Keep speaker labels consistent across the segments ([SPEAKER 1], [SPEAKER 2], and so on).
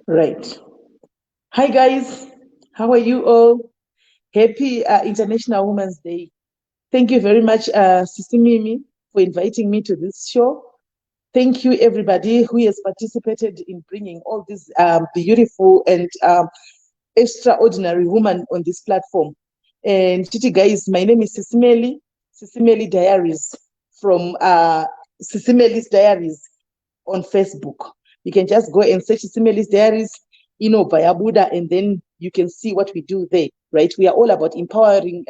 [SPEAKER 1] Right. Hi, guys. How are you all? Happy International Women's Day. Thank you very much, Sisi Mimi, for inviting me to this show. Thank you, everybody who has participated in bringing all these beautiful and extraordinary women on this platform. And Titi, guys, my name is Sisi Melly Diaries from Sisi Melly's Diaries on Facebook. You can just go and search Sisi Melly's Diaries, via Buddha, and then you can see what we do there, right? We are all about empowering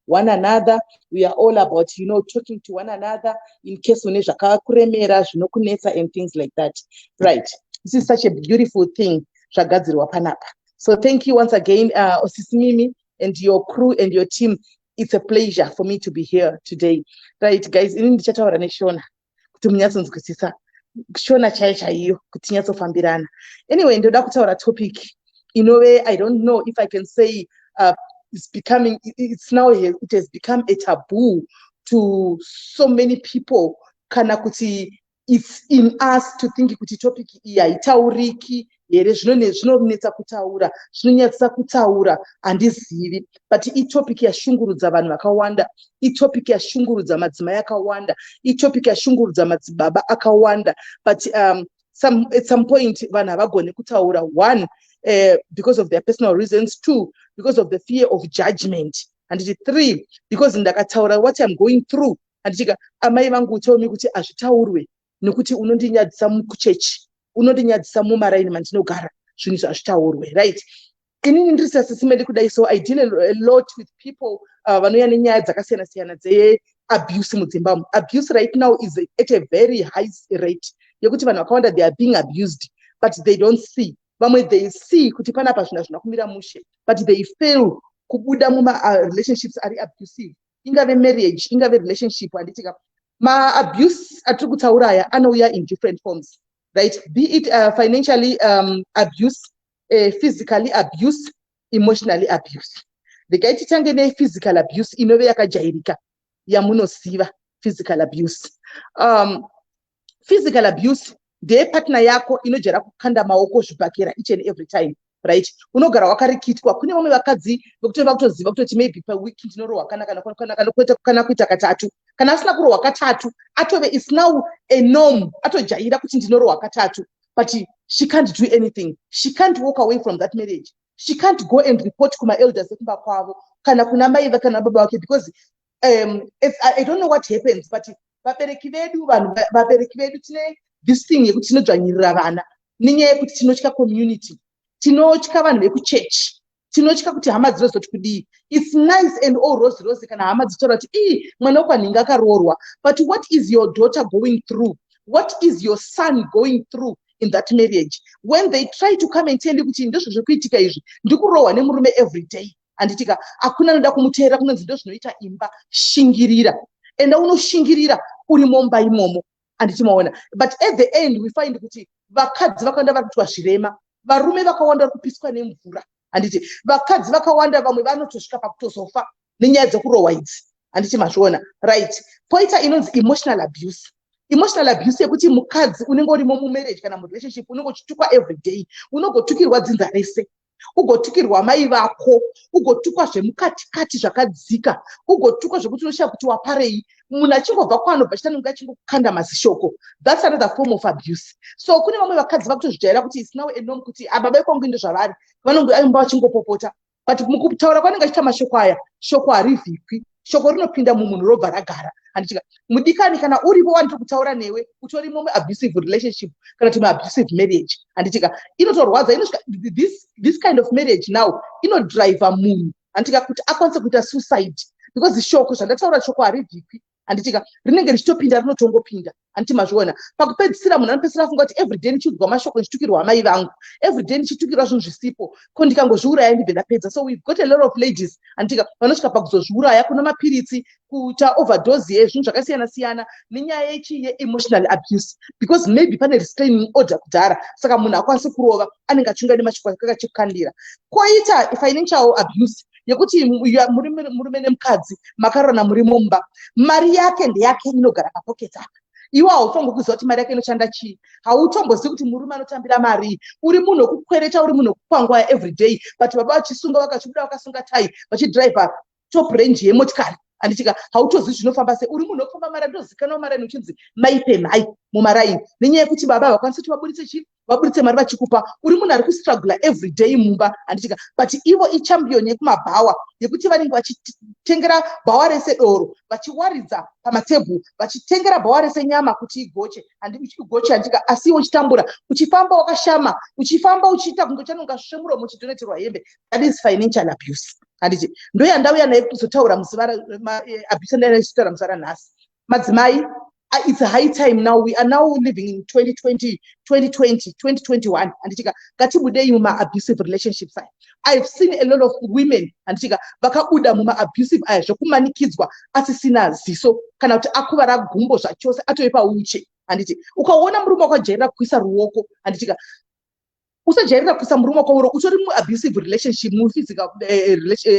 [SPEAKER 1] one another. We are all about, talking to one another in case zvakakuremera zvinokunetsa and things like that, right? This is such a beautiful thing, zvagadzirwa panapa. So thank you once again, Sisi Mimi and your crew and your team. It's a pleasure for me to be here today, right, guys? Ini ndichataura neshona kuti munyatsonzwisisa shona chaiyo kuti tinyatsofambirana. Anyway, ndoda kutaura topic inove, I don't know if I can say it has become a taboo to so many people, kana kuti it's in us to think kuti topic iyi haitauriki here, zvinonetsa kutaura, zvinonyatsa kutaura, handizivi, but itopic yashungurudza vanhu vakawanda, itopic yashungurudza madzimai akawanda, itopic yashungurudza madzibaba akawanda, but at some point vanhu havagone kutaura. One, because of their personal reasons. Two, because of the fear of judgment. And three, because ndakataura what I'm going through, andichika amai vangu tell me kuti hazvitaurwe nekuti unondinyadzisa mukuchechi, unondinyadzisa mumaraini mandinogara, zvinhu hazvitaurwe, right? Inini ndiri Sisi Melly kudai, so I deal a lot with people vanouya nenyaya dzakasiyana-siyana dzeabuse mudzimba. Abuse right now is at a very high rate yekuti vanhu vakawanda they are being abused, but they don't see. Vamwe they see kuti panapa zvinhu hazvina kumira mushe, but they fail kubuda relationships ari abusive, ingave marriage, ingave relationship. Handitika ma-abuse atiri kutaura aya anouya in different forms, right? Be it financially abuse, physically abuse, emotionally abuse. Regai titange ne-physical abuse inove yakajairika yamunoziva. Physical abuse, physical abuse ndeyepartner yako inojera kukanda maoko zvibhakera each and every time, right? Unogara wakarikitwa. Kune vamwe vakadzi vekutova kutoziva kutoti maybe per week ndinorohwa kana kuita katatu, kana asina kurohwa katatu atove is now a norm, atojaira kuti ndinorohwa katatu, but she can't do anything. She can't walk away from that marriage. She can't go and report kuma elders ekumba kwavo kana kuna mai kana baba wake, because I don't know what happens, but vabereki vedu tine this thing yekuti tinodzvanyirira vana nenyaya yekuti tinotya community, tinotya vanhu vekuchechi, tinotya kuti hama dzinozoti kudii. It's nice and all rosy kana hama dzitora kuti mwana wekwanhingi akaroorwa, but what is your daughter going through? What is your son going through in that marriage? When they try to come and tell you kuti ndizvo zvikuitika izvi, ndikurohwa nemurume every day, handitika hakuna noda kumuteera, kunonzi ndo zvinoita imba, shingirira, enda unoshingirira uri momba imomo, handichimaona. But at the end we find kuti vakadzi vakawanda vari kuitwa zvirema, varume vakawanda vari kupiswa nemvura, handiti vakadzi vakawanda vamwe vanotosvika pakutozofa nenyaya dzekurohwa idzi, handiti mazviona, right? Poita inonzi emotional abuse. Emotional abuse yekuti mukadzi unenge urimo mumarriage kana murelationship unongotukwa every day, unongotukirwa dzinza rese, ugotukirwa mai vako, ugotukwa zvemukatikati zvakadzika, ugotukwa zvekuti unoshaya kuti waparei, munhu achingobva kwaanobva chitanonga achingokanda mazishoko. That's another form of abuse. So kune vamwe vakadzi vakutozvijaira kuti it's now a norm kuti baba ekwangu ndo zvavari, vanongoamba vachingopopota, but mukutaura kwanenge achita mashoko aya, shoko harivhikwi, shoko rinopinda mumunhu robva ragara. Handichika mudikani kana uripo wandiri kutaura newe utori abusive relationship kana kuti abusive marriage, handichika inotorwadza, inosvika this kind of marriage now inodriva munhu, handichika kuti akwanise kuita suicide, because shoko zvandataura shoko harivhikwi, handichika rinenge richitopinda rinotongopinda, handiti mazviona. Pakupedzisira munhu anopedzisira afunga kuti everyday ndichiudzwa mashoko ndichitukirwa amai vangu, everyday ndichitukirwa zvinhu zvisipo, ko ndikangozviuraya ndibve ndapedza. So we've got a lot of ladies, handitika vanosvika pakuzozviuraya, kuna mapiritsi, kuita overdose yezvinhu zvakasiyana-siyana nenyaya ye-emotional abuse, because maybe pane restraining order kudhara, saka munhu akwanisi kurova, anenge achunga nemashoko akachikandira. Koita financial abuse yekuti murume nemukadzi makarorana muri mumba, mari yake ndeyake inogara papocket apa, iwe hautongo kuziva kuti mari yake inoshanda chii, hautombozivi kuti murume anotambira mari, uri munhu wokukwereta, uri munhu wokukwangwa everyday, but baba vachisunga vakachibuda vakasunga tai vachidhiraivha top range yemotikari handitika hautozivi zvinofamba sei, uri munhu wokufamba mari ndozikanwa mari uchinzi maipe mhai mumaraini nenyaya yekuti baba havakwanisi kuti vaburitse mari vachikupa, uri munhu ari kustrugula everyday mumba handitika, but ivo ichampion yekumabhawa yekuti vanenge vachitengera bhawa rese doro vachiwaridza pamatebhuru vachitengera bhawa rese nyama kuti igoche handika, asi iwo uchitambura uchifamba wakashama uchifamba uchiita kunge chanonga svemuromo uchidoneterwa hembe. That is financial abuse handiti, ndo yandauya naye kuzotaura abuse andaichitaura musara nhasi. Madzimai, it's a high time now. We are now living in 2020, 2021. Anditika, katibudei muma abusive relationships. I've seen a lot of women, anditika, vakabuda muma abusive aya zvokumanikidzwa asisina ziso kana kuti akuvara gumbo zvachose atoipa uche. Anditi, ukaona murume wakajairira kuisa ruoko, anditika, usajairira kuisa murume wako utori mu abusive relationship, mu physical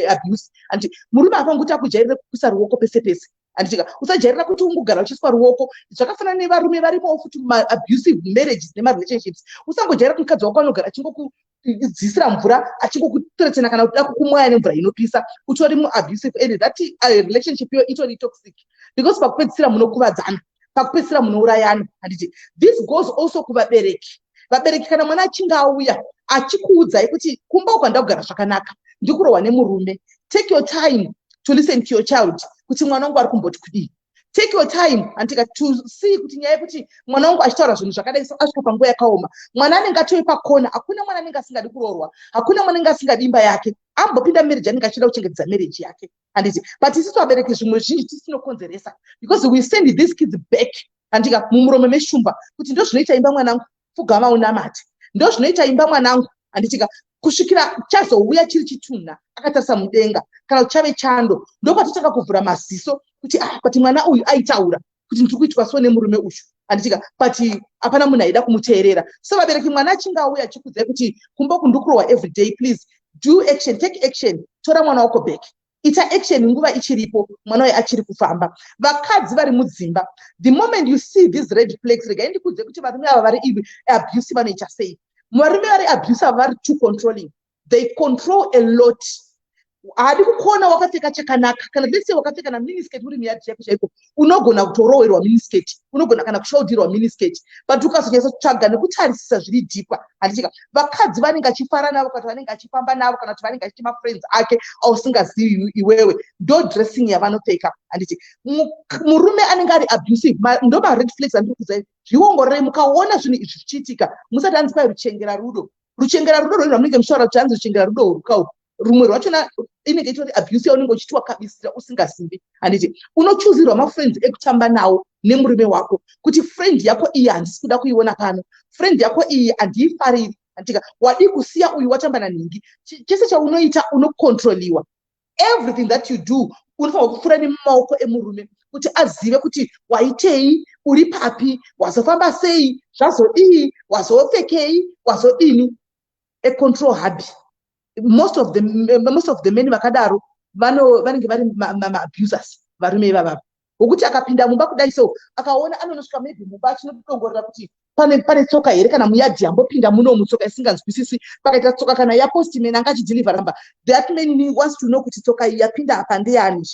[SPEAKER 1] abuse. Anti murume apanguti akujairira kuisa ruoko pese pese. Anditika, usajairira kuti ungogara uchiswa ruoko. Zvakafanana nevarume varipo futi abusive marriages nemarelationships. Usangojairira kuti mukadzi wako anogara achingokudzisira mvura achingokutoretsena kana kuda kukumwaya nemvura inopisa, utori mu abusive and that relationship yo itori toxic because pakupedzisira munokuvadzana, pakupedzisira munourayana. Handiti, this goes also kuvabereki. Vabereki kana mwana achinge auya achikuudzai kuti kumba uko ndakugara zvakanaka, ndikurohwa nemurume, take your time to listen to your child kuti mwana wangu ari kumboti kudii. Take your time andika to see kuti nyaya yekuti mwana wangu achitaura zvinhu zvakadai asvika panguva yakaoma, mwana anenge atoipa kona, hakuna mwana anenge asingadi kuroorwa, hakuna mwana anenge asingadi imba yake, ambopinda marriage anenge achida kuchengetedza marriage yake. Handiti, but isusu vabereki zvimwe zvinji tisinokonzeresa because we send these kids back andika mumuromo meshumba kuti ndo zvinoita imba mwanangu, pfugama unamate, ndo zvinoita imba mwanangu handitika, kusvikira chazouya chiri chitunha akatarisa mudenga kana chave chando, ndopatotanga kuvhura maziso kuti pati mwana uyu aitaura kuti ndiri kuitwa so nemurume uyu handitika, pati hapana munhu aida kumuteerera. So vabereki, mwana achinge auya achikudzai kuti kumba kundukurohwa everyday, please do action, take action, tora mwana wako back, ita action nguva ichiripo, mwana waye achiri kufamba. Vakadzi vari mudzimba, the moment you see these red flags, rega ndikudze kuti varume ava vari abusive vanoita sei. Varume vari abusive vari too controlling, they control a lot. Hadi kukuona wakapfeka chakanaka, kana let's say wakapfeka na miniskirt uri miyadi chako chaiko, unogona kutorowerwa miniskirt, unogona kana kushaudhirwa miniskirt, but ukazonyasa kutsvaga nekutarisisa zviri deeper. Handitika, vakadzi vanenge achifara navo kana vanenge achifamba navo kana kuti vanenge achiti mafriends ake ausingazivi iwewe, ndo dressing yavanopfeka. Handiti, murume anenge ari abusive, ndo ma red flags andiri kudzai. Zviongororei mukaona zvinhu izvi zvichiitika, musati hanzi kwai ruchengera rudo. Ruchengera rudo rwezvo munenge muchitaura kuti hanzi ruchengera rudo rwurukau. Rumwe rwachona inenge ichitori abuse yaunenge uchitiwa kabisira usingazivi. Handiti, unochuzirwa mafriends ekutamba nawo nemurume wako kuti friend yako iyi handisi kuda kuiona pano, friend yako iyi handiifariri. Handika, wadi kusiya uyu watamba nanhingi, chese chaunoita unokontroliwa. Everything that you do unofanirwa kupfura nemumaoko emurume kuti azive kuti waitei, uri papi, wazofamba sei, zvazodii, wazopfekei, wazodini. A control hubby. Most of the men vakadaro vanenge vari abusers varume ivava, wokuti akapinda mumba kudai so akaona anonosvika maybe mumba achinodongorera kuti pane tsoka here kana muyadhi yambopinda muno tsoka isinganzwisisi, pakaita tsoka kana yapostman anga achidhilivha ramba, that man wants to know kuti tsoka iyi yapinda apa ndeyani.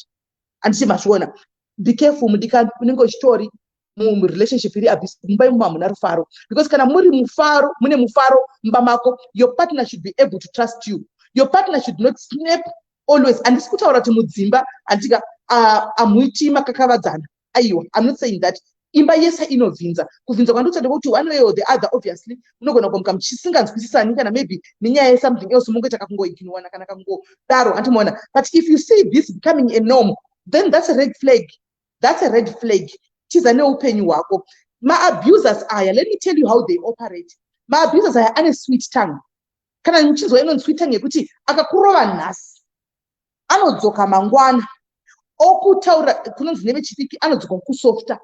[SPEAKER 1] Handiti mazviona, be careful mudika, unenge uchitori relationship iri abuse, mumba imomo hamuna rufaro, because kana mune mufaro mumba mako, your partner should be able to trust you. Your partner should not snap always. Handisi kutaura kuti mudzimba handika amuiti makakavadzana. Aiwa, I'm not saying that. Imba yese inovhinza. Kuvhinza kwandotade kuti one way or the other, obviously munogona kumuka muchisinganzwisisani kana maybe nenyaya ye something else mungoita kungoignowana kana kungodaro antimuona. But if you see this becoming a norm, then that's a red flag. That's a red flag. Chiza neupenyu hwako. Ma-abusers aya, let me tell you how they operate. Ma-abusers aya ane sweet tongue. Kana mchizo ino sweet tongue yekuti akakurova nhasi anodzoka mangwana okutaura kunonzi nevechipiki anodzoka kusofta.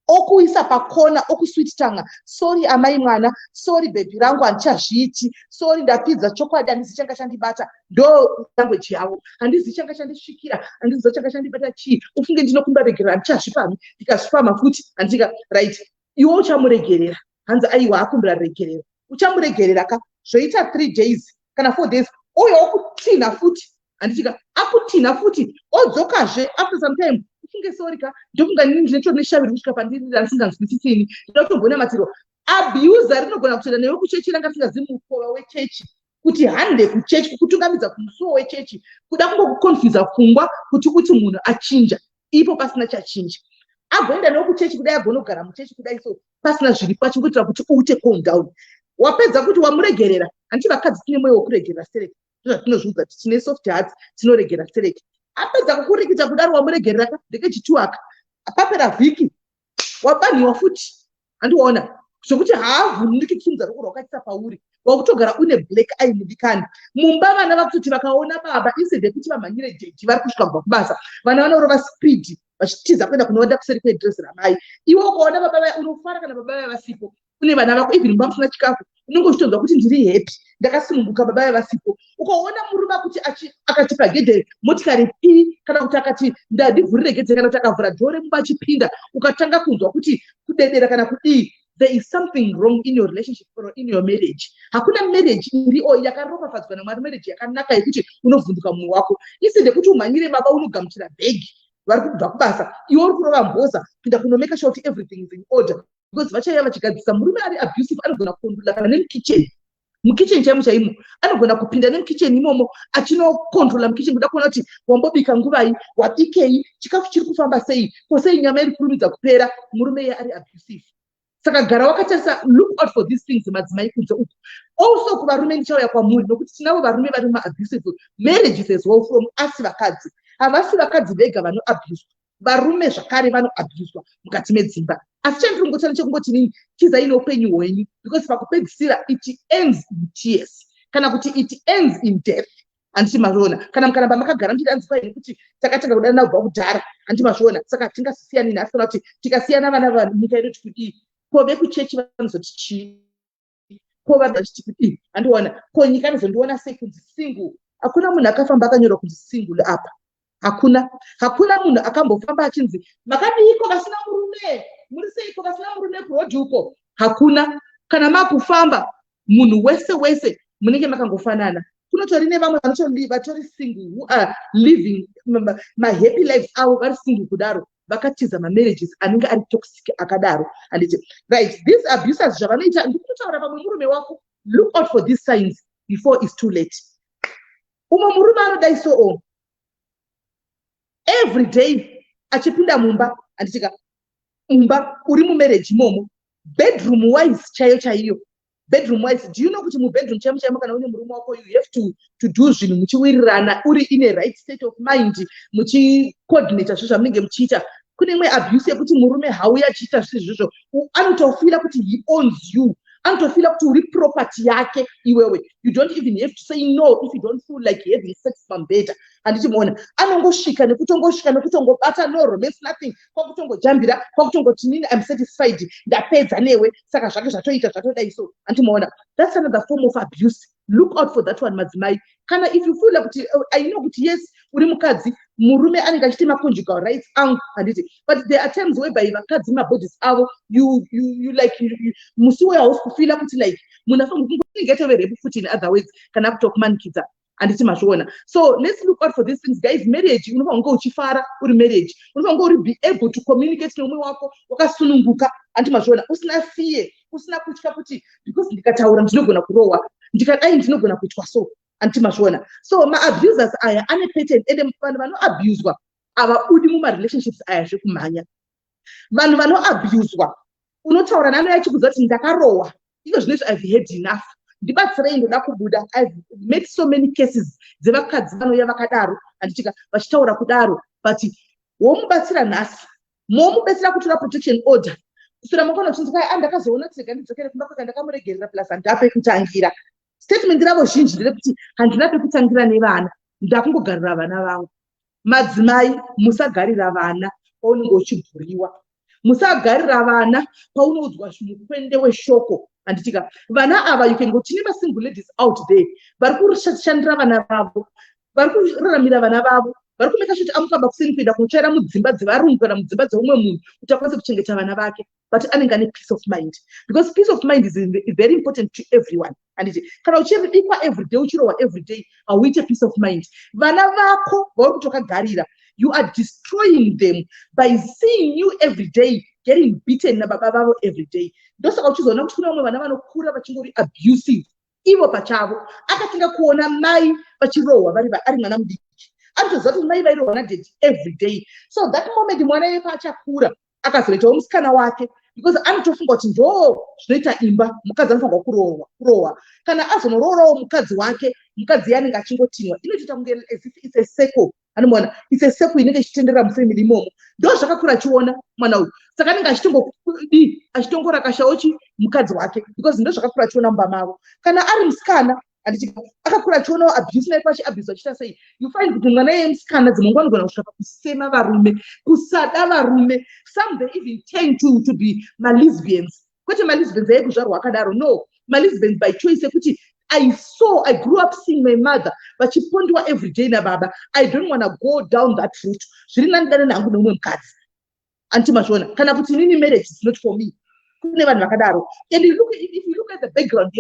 [SPEAKER 1] okuisa pakona okusweet tanga. Sorry amai mwana, sorry baby rangu andichazviiti, sorry ndapidza chokwadi handisi changa chandibata. Ndo language yavo. Handisi changa chandisvikira, handisi changa chandibata chii. Ufunge ndinokumbaregerera ndichazvipami, ndikazvipama futi handika right. Iwe uchamuregerera. Hanzi aiwa akumbaregerera. Uchamuregerera ka zvoita 3 days kana 4 days. Uyo okutina futi. Handitika akutina futi. Odzokazve after some time. Ufunge sorry ka ndofunga nini ndinotoneshavira kusvika pandiri ndasinganzwisisini. Ndinotogona matiro. Abuser rinogona kutoenda newe kuchechi ranga singazivi mukova wechechi. Kuti hande kuchechi kutungamidza kumusuwo wechechi kuda kungokukonfuse pfungwa kuti munhu achinja ipo pasina chachinja. Agoenda newe kuchechi kudai agonogara muchechi kudai so pasina zviri pacho kuitira kuti uite calm down. Wapedza kuti wamuregerera handiti vakadzi tine mwoyo wekuregerera stereki. Zvatinozviudza kuti tine soft hearts tinoregera stereki. Apedza kukurikita kudaro wamuregerera ka ndekechituaka apapera vhiki wabaniwa futi. Handiwaona zvokuti haavhunduki kupfumza ruoko rwakaisa pauri wakutogara une black eye mudikani. Mumba vana vakutoti vakaona baba instead yekuti vamhanyire jeji vari kusvika kubva kubasa vana vanorova speed vachitiza kuenda kunoenda kuseri kwedresi ramai. Iwe ukaona baba vaya unofara kana baba vaya vasipo. Une vana vako even mumba musina chikafu unenge uchitonzwa kuti ndiri happy ndakasununguka baba vaya vasipo. Ukaona murume akuti akati pagedhe motikari pi kana kuti akati ndandivhurire gedhe kana kuti akavhura dhore mumba achipinda ukatanga kunzwa kuti kudedera kana kudii. There is something wrong in your relationship or in your marriage. Hakuna marriage iriyo yakaropafadzwa naMwari, marriage yakanaka yekuti unovhunduka munhu wako. Instead yekuti umhanyire baba unogamuchira bhegi vari kubva kubasa iwe uri kurova mboza kuenda kunomeka sure kuti everything is in order. Because vachaiya vachigadzisa murume ari abusive anogona kukondula kana nemukicheni. Mukicheni chaimo chaimo anogona kupinda nemukicheni imomo achinokontrola mukicheni kuda kuona kuti wambobika nguvai, wabikei, chikafu chiri kufamba sei, ko sei nyama iri kurumidza kupera. Murume iye ari abusive. Saka gara wakatarisa, look out for these things madzimai kunze uku. Also kuvarume ndichauya kwamuri nokuti tinavo varume vari maabusive marriages as well from us vakadzi. Havasi vakadzi vega vanoabuswa, varume zvakare vanoabuswa mukati medzimba. Asi chandinongotana chekungoti nini, chizai noupenyu hwenyu, because pakupedzisira it ends in tears kana kuti it ends in death. Handiti mazviona kana mukaramba makagara ndichidanzwa nekuti takatanga kudana kubva kudhara. Handiti mazviona saka tingasiyani nhasi kana kuti tikasiyana vana vanhu nyika yedu tikudii. Ko vekuchechi vanozoti chii, ko vachiti kudii. Handiona ko nyika inozondiona sei kunzi single. Hakuna munhu akafamba akanyorwa kunzi single apa. Hakuna munhu akambofamba achinzi makadiko vasina murume, muri seiko vasina murume kurodhi uko. Hakuna. Kana makufamba munhu wese munenge makangofanana. Kunotori nevamwe vatori single who are living my happy lives avo vari single kudaro vakatiza marriages anenge ari toxic akadaro. Handiti right, these abusers zvavanoita ndikutotaura pamwe murume wako, look out for these signs before it's too late. Umwe murume anodai so every day achipinda mumba, handitika mumba uri mumarriage imomo, bedroom wise chaiyo bedroom wise. Do you know kuti mubedroom chaimo kana une murume wako you have to do zvinhu muchiwirirana uri in a right state of mind muchicoordinata zvinhu zvamunenge muchiita. Kune imwe abuse yekuti murume hauya achiita zvizvo anotofila kuti he owns you, anotofila kuti uri property yake iwewe. You don't even have to say no if you don't feel like having sex pambeda. Handiti muona anongosvika nekutongobata, no romance nothing, kwakutongojambira kwakutongoti nini I'm satisfied ndapedza newe saka zvake zvatoita zvatodai so. Handiti muona that's another form of abuse. Look out for that one madzimai. Kana if you feel like kuti I know kuti yes uri mukadzi murume anenge achiti maconjugal rights angu, handiti, but there are times whereby vakadzi mabodies avo you like musiwo yahausi kufila kuti like munhu afanira kungogetove repu futi in other ways kana kutokumanikidza. Handiti mazviona. So let's look out for these things guys. Marriage unofanira kunge uchifara uri marriage, unofanira kunge uri be able to communicate neumwe wako wakasununguka. Handiti mazviona usina fear, usina kutya kuti because ndikataura ndinogona kurohwa, ndikadai ndinogona kuitwa so. Handiti mazviona. So maabusers aya ane pattern ende vanhu vanoabuswa havabudi mumarelationships aya zvekumhanya. Vanhu vanoabuswa unotaura nano yachikuziva kuti ndakarohwa izvo zvinezvi I've had enough, ndibatsirei ndoda kubuda. I've met so many cases dzevakadzi vanouya vakadaro handitika vachitaura kudaro, but womubatsira nhasi momubetsera kutora protection order kusura makona kuchinzi kai andakazoona kuti ndidzokere kumba kwaka ndakamuregerera plus handina pekutangira. Statement ravo zhinji nderekuti handina pekutangira nevana, ndakungogarira vana vangu. Madzimai musagarira vana paunenge uchibhuriwa. musagarira vana paunoudzwa mukwende weshoko. Anditika vana ava, you can go to single ladies out there vari kushandira vana vavo, vari kuraramira vana vavo, vari kumeka sure amukamba kusini kuenda kunotsvaira mudzimba dzevarungu kana mudzimba dzeumwe munhu kuti akwanise kuchengeta vana vake, but anenge ane peace of mind, because peace of mind is very important to everyone. Anditi kana uchirikwa everyday, uchirohwa everyday, hauite peace of mind. Vana vako vauri kuti wakagarira, you are destroying them by seeing you every day getting beaten nababa vavo every day. Ndosaka uchizoona kuti kuna vamwe vana vanokura vachingori abusive ivo pachavo. Akatinga kuona mai vachirohwa ari mwana mudiki, anotoziva kuti mai vairohwa nadhedhi every day. So that moment mwana yepa achakura akazoitawo musikana wake, because anotofunga kuti ndo zvinoita imba, mukadzi anofanirwa kurohwa. Kana azonororawo mukadzi wake, mukadzi yanenge achingotinwa, inotoita kunge as if it's a circle. Anomwana it's a circle inenge ichitendera mufamily imomo. Ndo zvakakura achiona mwana uyu, saka anenge achitongorakashawo mukadzi wake, because ndo zvakakura achiona mumba mavo. Kana ari musikana akakura achionawo abuse naipo achiabuse achiita sei, you find kuti mwana yemusikana dzimwe anogona kusvika kusema varume, kusada varume. Some they even tend to be malesbians. Kwete malesbians aikuzvarwa akadaro, no, malesbians by choice yekuti I grew up seeing my mother vachipondiwa every day nababa. I don't want to go down that route. Zviri nani dana nangu nomwe mukadzi. Antimazvona. Kana kuti nini marriage is not for me. Kune vanhu vakadaro. And if you look at the background,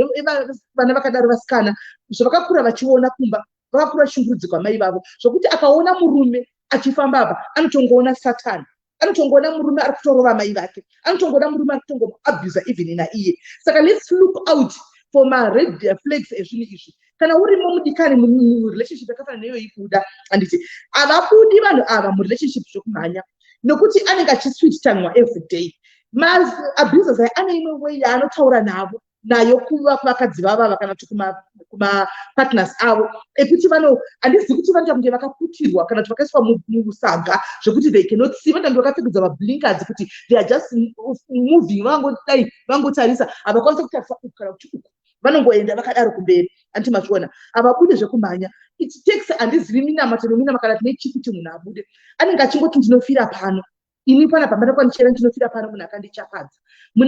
[SPEAKER 1] vana vakadaro vasikana, zvavakakura vachiona kumba, vakakura vachishungurudzirwa mai vavo. Zvokuti akaona murume achifamba apa, anotongoona Satan. Anotongoona murume ari kutorova mai vake. Anotongoona murume ari kutongoabuse even naiye. Saka let's look out for my red flags ezvinhu izvi. Kana urimo mudikani murelationship yakafanana neyo ikuda, anditi avabudi vanhu ava murelationship zvokumhanya, nokuti anenge achiswitch tanwa every day. Mas abusers ane imwe way yaanotaura navo nayo kuvakadzi vava kana kuti kuma partners avo, ekuti handizivi kuti vanoita kunge vakaputirwa kana kuti vakaiswa musaga zvokuti they cannot see. Vanenge vakapfekedzwa mablinkers kuti they are just moving, vangotarisa havakwanisa kutarisa kuti uku vanongoenda vakadaro kumberi. Antimazviona havabudi zvekumhanya. It takes, handizivi minama kana tine chipi kuti munhu abude, anenge achingoti ndinofira pano, ini pana pambanokwanishira ndinofira pano, munhu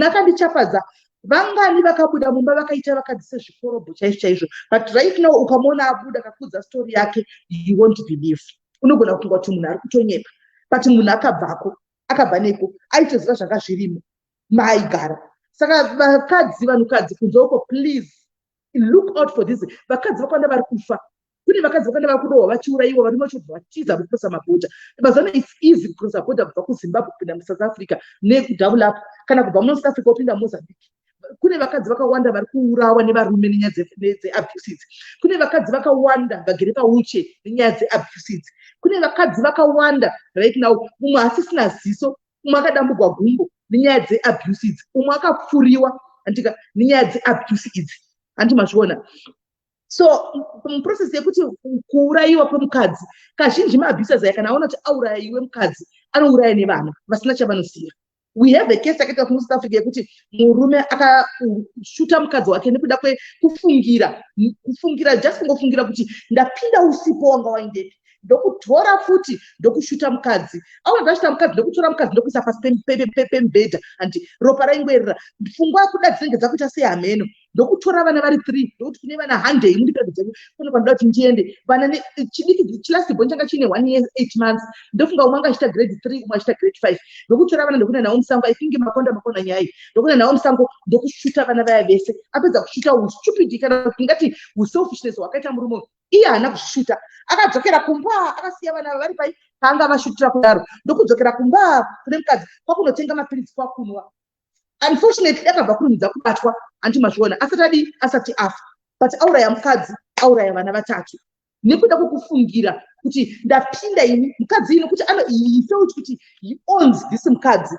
[SPEAKER 1] akandichafadza. Vangani vakabuda mumba vakaita vakadzi sezvikorobho chaizvo, but right now ukamona abuda akakudza story yake, you won't believe. Unogona kufunga kuti munhu ari kutonyepa, but munhu akabvako, akabva neko, aitoziva zvanga zvirimo maaigara. Saka vanhukadzi kunzoko, please look out for this. Vakadzi vakawanda vari kufa. Kune vakadzi vakawanda vari kurohwa vachiurayiwa, varimo vachibva vatiza kucrossa mabhodha. Mazano it's easy kucrossa border kubva kuZimbabwe kupinda muSouth Africa nekudouble up, kana kubva muSouth Africa kupinda Mozambique. Kune vakadzi vakawanda vari kuurawa nevarume nenyaya dzeabuses. Kune vakadzi vakawanda vagere pauche nenyaya dzeabuses. Kune vakadzi vakawanda right now, umwe asisina ziso, umwe akadambugwa gumbo nenyaya dzeabuses, umwe akapfuriwa andika nenyaya dzeabuses idzi. Antimazviona. So muprocess yekuti kuurayiwa kwemukadzi, kazhinji maabusers aya kana aona kuti aurayiwe mukadzi, anouraya nevana vasina chavanoziva. We have a case yakaita kuSouth Africa yekuti murume akashuta mukadzi wake nekuda kwekufungira just kungofungira kuti ndapinda usipo wanga waindepi, ndokutora futi ndokushuta mukadzi. Aunazashuta mukadzi ndokutora mukadzi ndokuisa pasi pemubhedha, anti ropa raingwerera. Pfungwa yakuda dzinenge dzakuita sehameno, ndokutora vana vari 3, ndokuti kune vana 100 mundipedza kuno kwandida kuti ndiende. Vana chidiki chilasibho changa chine 1 year 8 months, ndofunga umwe anga achita grade 3 umwe achita grade 5. Ndokutora vana ndokuna nawo musango, I think makonda nyaya, ndokuna nawo musango ndokushuta vana vaya vese. Apedza kushuta stupid kana tingati selfishness wakaita murume iye haana kuzvishuta, akadzokera kumba akasiya vana vari pai paanga vashutira kudaro, ndokudzokera kumba kune mukadzi kwakunotenga mapirizi kwakunwa. Unfortunately akabva kurumidza kubatwa, antimazviona, asati afa, but auraya mukadzi, auraya vana 3 nekuda kwokufungira kuti ndapinda ini mukadzi ino, kuti he felt kuti he owns this mukadzi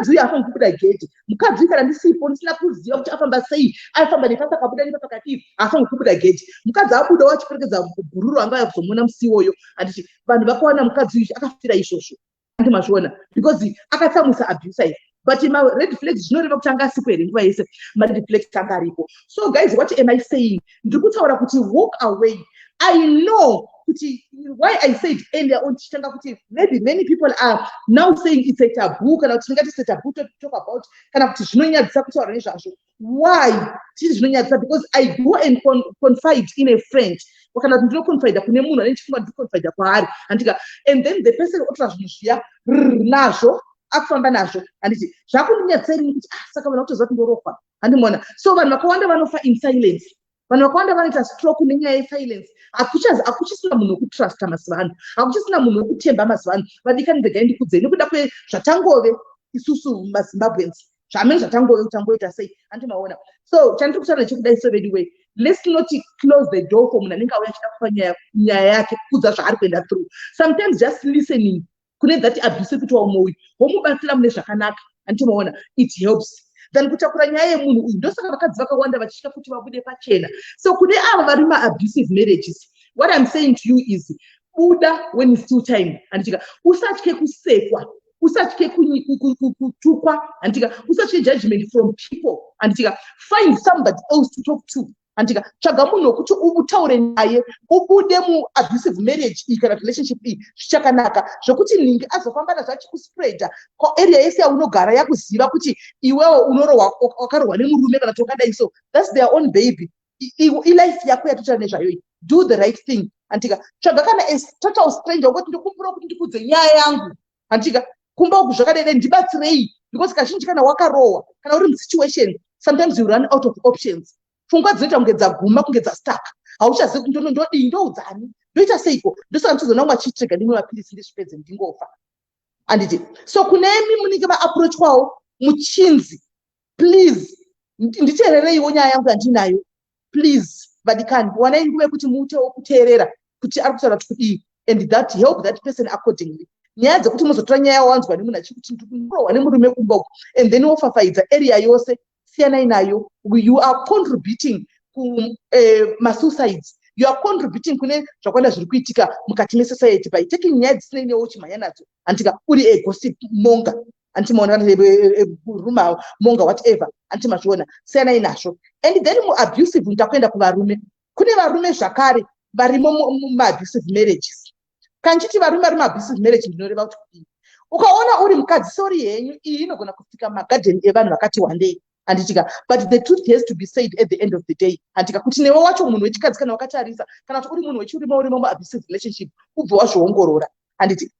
[SPEAKER 1] uyu afanira kubuda gedhi, mukadzi uyu kana ndisipo ndisina kuziva kuti afamba sei, aifamba nepasi akabuda nepakati, afanira kubuda gedhi. Mukadzi abudawo achiperekedza bhururu anga yakuzomona musi iwoyo. Anditi vanhu vakawana mukadzi uyu akafira izvozvo, antimazviona, because akatsamwisa abuse. But my red flags zvinoreva kuti anga asipo here nguva yese, ma red flags anga aripo. So guys, what am I saying? Ndiri kutaura kuti walk away. I know why I said earlier on maybe many people are now saying it's a taboo it's a taboo to talk about why because I go and confide in a friend and then the person akufamba nazvo handiti zvakundinyatsairi kuti saka vanhu vakutoziva kundoropa handimona so vanhu vakawanda vanofa in silence vanhu vakawanda vanoita stroke nenyaya yesilence akuchisina munhu wekutrasta mazuva ano akuchisina munhu wekutemba mazuva ano vadikani regai ndikudzei nekuda kwezvatangove isusu mazimbabweans zvamene zvatangove kutangoita sei handimaona so chandiri kutaura nechekudai sevediway let's not close the door for munhu anenge auya achida kupa nyaya yake kudza zvaari kuenda through sometimes just listening kune that abuse kuti waumoyo womubatsira mune zvakanaka handimaona it helps than kutakura nyaya yemunhu uyu ndosaka vakadzi vakawanda vachitya kuti vabude pachena so kune ava vari ma-abusive marriages what I'm saying to you is buda when it's still time handitika usatye kusekwa usatye kutukwa handitika usatye judgment from people handitika find somebody else to talk to handitika tsvaga munhu wekuti utaure naye ubude mu-abusive marriage iyi kana relationship iyi zvichakanaka zvokuti ningi azofamba nazvo achikuspreada area yese yaunogara yakuziva kuti iwewo unorohwa wakarohwa nemurume kana tokadai so that's their own baby ilife yako yatotaura nezvayo do the right thing handitika tsvaga kana a total stranger ukuti ndikumbura kuti ndikudze nyaya yangu handitika kumba uku zvakadai ndibatsirei because kazhinji kana wakarohwa kana uri musituation sometimes you run out of options pfungwa dzinoita kunge dzaguma kunge dzastaka hauchazivi kuti ndodii ndoudzani ndoita seiko ndosaka ndizoona mumwe achitrega ndimwe mapirisi ndisvipedze ndingofa handiti so kune imi munenge vaapproach kwawo muchinzi please nditeerereiwo nyaya yangu yandinayo please vadikani wanai nguva yekuti muutewo kuteerera kuti ari kutaura kuti kudii and that help that person accordingly nyaya dzekuti muzotora nyaya yawanzwa nemunhu achikuti ndikurohwa nemurume kumba uku and then wofafaidza area yose siyanai nayo you are contributing masuicides you are contributing kune zvakwanda zviri kuitika mukati mesociety by taking nyaya dzisinei newo uchimhanya nadzo handika uri egossip monga antimaona ruma monga whatever antimazviona siyanai nazvo and then muabusive nditakuenda kuvarume kune varume zvakare varimo muma-abusive marriages kanchiti varume vari ma-abusive marriage ndinoreva kuti kudii ukaona uri mukadzi sori henyu iyi inogona kusvika magadheni evanhu vakati wandei handitika but the truth has to be said at the end of the day handika kuti newe wacho munhu wechikadzi kana wakatarisa kana kuti uri munhu wechirume urimo mu-abusive relationship ubve wazviongorora handiti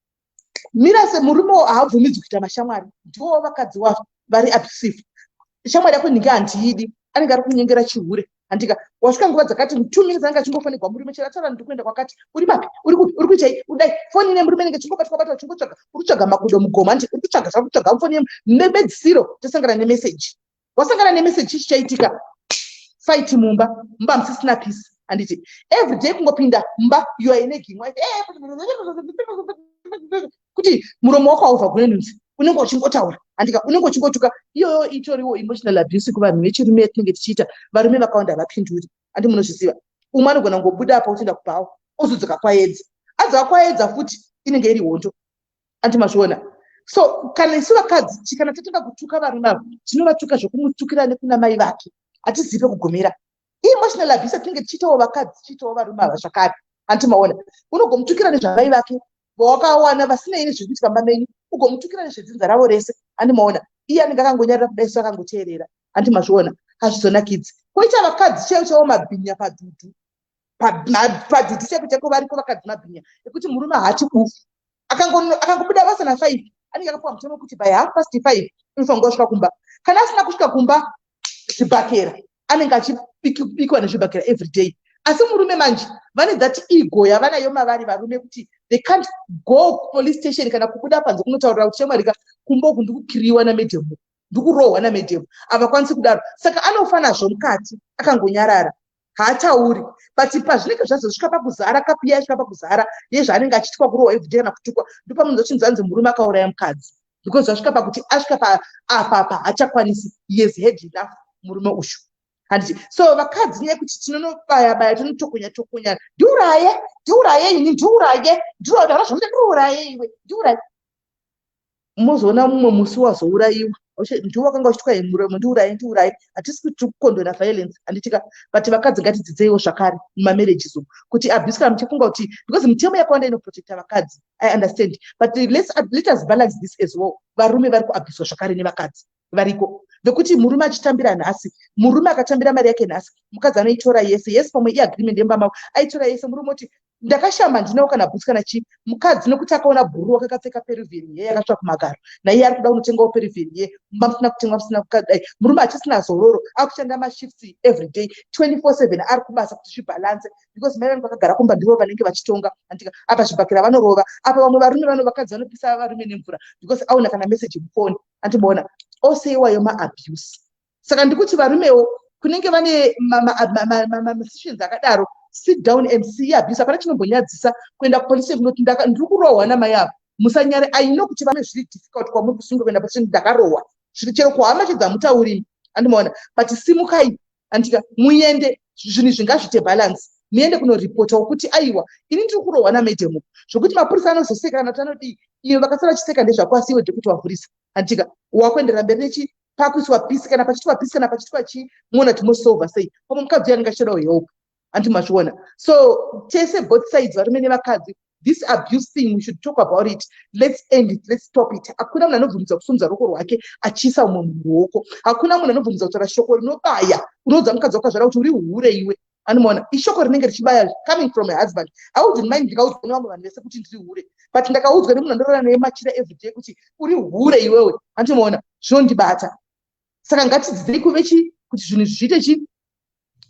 [SPEAKER 1] mira semurume haabvumidzwi kuita mashamwari ndiwo vakadzi wavo vari abusive shamwari yako ndinge handiidi anenge ari kunyengera chihure handika wasvika nguva dzakati 2 minutes anenge achingofonegwa murume chirataura ndikuenda kwakati uri mapi uri kuitai udai foni nemurume nenge chingobati kwabata chingotsvaga uri kutsvaga makudo mugoma handiti uri kutsvaga zvakutsvaga mufoni mebedzisiro tosangana nemeseji wasangana nemeseji chichaitika fight mumba musisina peace handiti everyday kungopinda mumba you are in a game kuti muromo wako haubva kune nunzi unenge uchingotaura handika unenge uchingotuka iyoyo itoriwo emotional abuse kuvanhu vechirume tinenge tichiita varume vakawanda havapinduri handi munozviziva umwe anogona ngobuda apa uchienda kupawo ozodzoka kwaedza adzoka kwaedza futi inenge iri hondo handimazviona so kana isu vakadzi kana tatanga kutuka varume avo tinovatuka zvokumutukira nekuna mai vake hatizive kugomera emotional abuse tinenge tichiitawo vakadzi tichiitawo varume ava zvakare handimaona unogomutukira nezvamai vake vawakawana vasinei nezvekuitika mumba menyu ugomutukira nezvedzinza ravo rese handimaona iye anenge akangonyarira kudai so akangoteerera handimazviona hazvizonakidzi koita vakadzi chaiwo mabhinya padhudhu chekuteko variko vakadzi mabhinya ekuti murume haati bufu akangobuda basa na5 anenge akapuwa mutemo kuti by 5:30 unofanirwa kusvika kumba kana asina kusvika kumba zvibhakera anenge achibikwa nezvibhakera everyday asi murume manje vane that ego yavanayo mavari varume kuti they can't go police station kana kubuda panze kunotaurira kuti shamwarika kumba uku ndikukiriwa namedhemu ndikurohwa namedhemu havakwanisi kudaro saka anofanazvo mukati akangonyarara haatauri but pazvinenge zvazosvika pakuzara kapiya yasvika pakuzara yezvaanenge achitwa kurohwa everyday kana kutukwa ndopamunozochinzanzi murume akauraya mukadzi because zvasvika pakuti asvika apa haachakwanisi he has had enough murume uyu handiti so vakadzi nekuti tinonobaya tonotokonya ndiuraye ini ndiuraye ndiuraye iwe ndiuraye mozoona mumwe musi wazourayiwa ndiwo wakanga uchitwa ndiurai hatisi kuti kukondona violence handitika but vakadzi ngatidzidzeiwo zvakare mumamarriages umu kuti abuse kana muchifunga kuti because mitemo yakawanda inoprotecta vakadzi I understand but let us balance this as well. Varume vari kuabhuswa zvakare nevakadzi variko vekuti murume achitambira nhasi, murume akatambira mari yake nhasi, mukadzi anoitora yese pamwe iagreement yemba mavo aitora yese, murume oti ndakashama ndinawo kana bhutsi kana chii, mukadzi nokuti akaona bhuru wakakapfeka perivheri ye yakasva kumagaro naiye ari kuda kunotengawo perivheri ye mafuna kutenga musina kukadai, murume achisina zororo akushanda mashifts every day 24/7 ari kubasa kuti zvibalance because mai vanenge vakagara kumba ndivo vanenge vachitonga andika apa zvibhakira vanorova apa vamwe varume vakadzi vanopisa varume nemvura because aona kana message mufoni antiboona oseiwayo maabuse. Saka ndikuti varumewo kunenge vane decisions akadaro, sit down and see abuse. Apana chinombonyadzisa kuenda kupolisi kunoti ndiri kurohwa namai avo, musanyare. I know kuti vane zviri difficult kwamuri kusunga kuenda polisi ndakarohwa, zviri chero kuhama chidza mutaurimi andimaona, but simukai andika muende zvinhu zvingazvite balance, muende kunoripotawo kuti aiwa ini ndiri kurohwa namedhemu, zvokuti mapurisa anozoseka kana kuti anodii iyo vakasara chiseka ndezvako asiwe dhekuti wavhurisa andika wakuendera mberi nechi pakuiswa pisi kana pachitwa pisi kana pachitwa chii muona timosolva sei pamwe mukadzi yanenge achidawo help andimazviona. So tese both sides varume nevakadzi, this abuse thing we should talk about it, let's end it, let's stop it. Hakuna munhu anobvumidza kusumudza ruoko rwake achiisa umwe munhu ruoko, hakuna munhu anobvumidza kutaura shoko rinobaya unoudza mukadzi wakazvara kuti uri hure iwe anomaona ishoko rinenge richibaya coming from a husband. I wouldn't mind ndikaudzwa nevamwe vanhu vese kuti ndiri hure, but ndakaudzwa nemunhu andorora naye machira everyday kuti uri hure iwewe andimoona zvinondibata. Saka ngatidzidzei kuvechi kuti zvinhu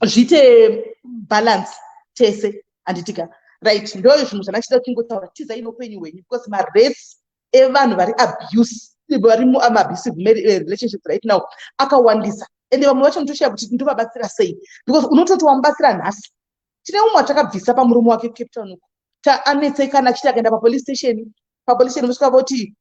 [SPEAKER 1] zviite balance tese anditika right. Ndoyo zvinhu zvanachida kungotaura tizai noupenyu hwenyu because marates evanhu vari abuse vari muabusive relationships right now akawandisa ende vamwe vacho ndoshaya kuti ndovabatsira sei because unototi wamubatsira nhasi. Tine umwe watakabvisa pamurume wake Cape Town uko anetsekana achiti akaenda papolice station vosvika voti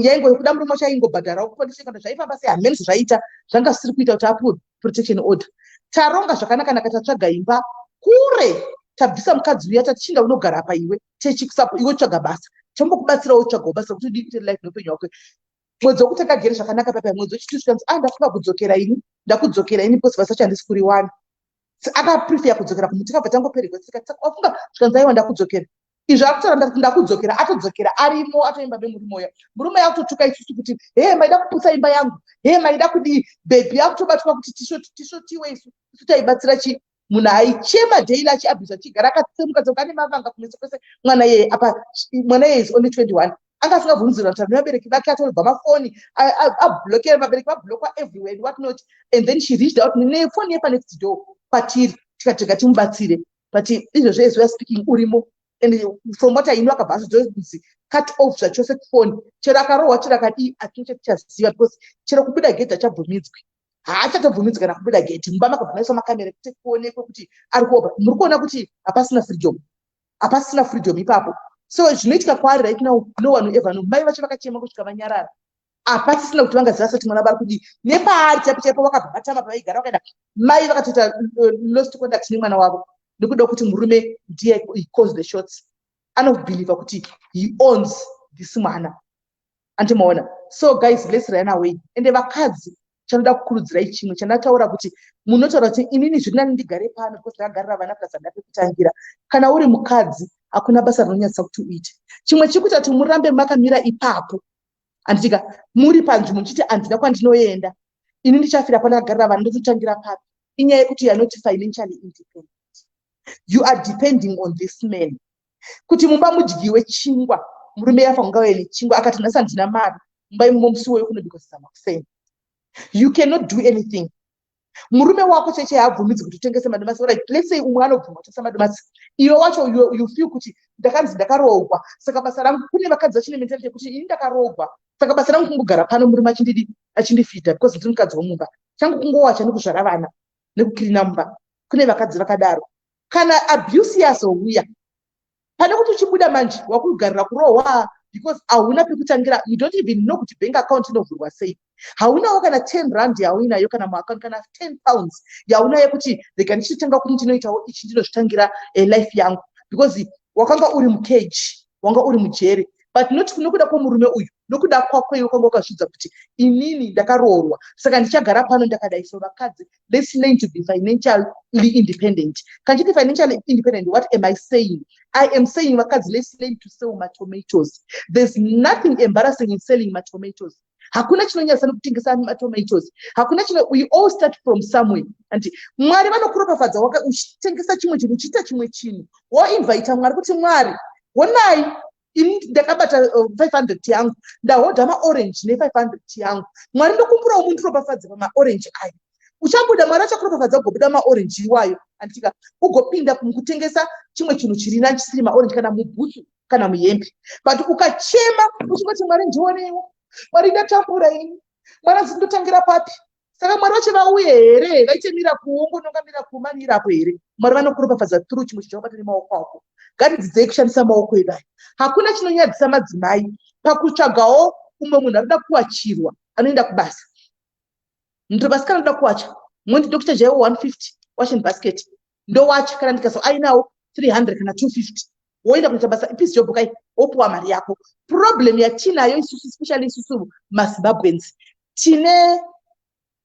[SPEAKER 1] yaingo kuda murume wacho aingobhadharawo kupolice kana zvaifamba sei hamene zvaita zvanga zvisiri kuita kuti apuwe protection order. Taronga zvakanaka nakatatsvaga imba kure tabvisa mukadzi uya tatichinda unogara pa iwe techikusapo iwe tsvaga basa chambokubatsirawo tsvaga basa kuti udiite life noupenyu hwako. Mwedzi wokuti akagere zvakanaka papa mwedzi wechitatu zvikanzi ndafunga kudzokera ini because basa chandisi kuriwana akaprefer kudzokera kumutika bva tangopererwa tsika wafunga zvikanzi aiwa ndakudzokera izvo akutoramba ndakudzokera atodzokera arimo atoimba bemurume uya murume yakutotuka isusu kuti maida kuputsa imba yangu maida kudii bhebhi yakutobatwa kuti tishotiwe isu taibatsira chi munhu aichema daily achiabhusa achigara akatsemuka tsemuka ane mavanga kumeso kwese mwana yeye is only 21 angafunga bvunzira kuti vabereki vake atorobva mafoni ablokera vabereki vablokwa everywhere and what not, and then she reached out nefoni yepa next door patiri tikatega timubatsire but izvozvo as we are speaking urimo and from what I know akabva azodzi cut off zvachose kufoni chero akarohwa chero akadii atinenge tichaziva because chero kubuda gate achabvumidzwi haachatobvumidzwi kana kubuda gate mumba makabvumaiswa makamera kuti kuonekwe kuti ari kuopa. Muri kuona kuti hapasina freedom ipapo. So zvinoitika kwaari right now no one will ever know. Mai vacho vakachema kusvika vanyarara hapasisina kuti vangaziva sati mwana vari kudii nepaari chaipo vakabva vatama pavaigara vakaenda mai vakatoita lost contact nemwana wavo nekuda kuti murume ndiye he calls the shots, anobhiliva kuti he owns this mwana andimaona. So guys, let's run away. Ende vakadzi chanoda kukurudzirai chimwe chandataura kuti munotaura kuti inini zvirinani ndigare pano because ndagarira vana plus handina pekutangira. Kana uri mukadzi hakuna basa rinonyatsa kuti uite. Chimwe chikuti kuti murambe makamira ipapo anditika muri panzvimbo muchiti handina kwandinoenda ini ndichafira pandakagarira vana ndototangira papi. Inyaya yekuti you are not financially independent, you are depending on this man. Kuti mumba mudyiwe chingwa murume yafa ngauye nechingwa akati nhasi handina mari mumba imomo musi woyo kunobikwa samakuseni, you cannot do anything. Murume wako cheche haabvumidzi kuti utengese madomasi. Right, let's say umwe anobvuma kutengesa madomasi, iwe wacho you feel kuti ndakanzi ndakarogwa saka basa rangu. Kune vakadzi vachine mentality yekuti ini ndakarogwa saka basa rangu kungogara pano murume achindifita because ndiri mukadzi womumba, changu kungowacha nekuzvara vana nekukirina mumba. Kune vakadzi vakadaro. Kana abuse yazouya pane kuti uchibuda manje wakugarira kurohwa because hauna pekutangira, you don't even know kuti bank account inovhurwa sei, haunawo kana 10 rand yauinayo kana muaccount kana 10 pounds yaunayo kuti rega ndichitenga kuti ndinoitawo ichi ndinozvitangira life yangu because wakanga uri mucage, wanga uri mujere, but not kunokuda kwomurume uyu nokuda kwako iwe kwanga wakazvidza kuti inini ndakaroorwa saka ndichagara pano ndakadai. So vakadzi, let's learn to be financially independent. Kanchiti financially independent, what am I saying? I am saying vakadzi, let's learn to sell my tomatoes. There's nothing embarrassing in selling my tomatoes. Hakuna chinonyasa nokutengesa matomatoes. Hakuna chino, we all start from somewhere. And Mwari vanokuropafadza waka uchitengesa chimwe chinhu uchita chimwe chinhu. Woinvite Mwari kuti Mwari, honai ini ndakabata 500 yangu ndahodha maorange ne500 yangu. Mwari ndokumburawo munhu uropafadza pamaorange aya. Uchabuda Mwari achakuropafadza kugobuda maorange iwayo andika ugopinda kutengesa chimwe chinhu chiri nani chisiri maorange kana mubhutsu kana muyembe. But ukachema uchingoti Mwari ndionewo. Mwari ndatambura ini. Mwari zindotangira papi? Saka Mwari vacho vauye here vaitemira kuongo nongamira kumanirapo here. Mwari vanokuropafadza through chimwe chichakabata nemaoko ako. Ngatidzidzei kushandisa maoko edu aya. Hakuna chinonyadzisa madzimai pakutsvagawo umwe munhu arikuda kuwachirwa anoenda kubasa. Mutobasikana anoda kuwacha mwendi Dr. Jaiwo 150 washing basket ndowacha kana ndikaso ainawo 300 kana 250 woenda kuita basa ipisi job kai opuwa mari yako. Problem yatinayo isusu, especially isusu maZimbabweans, tine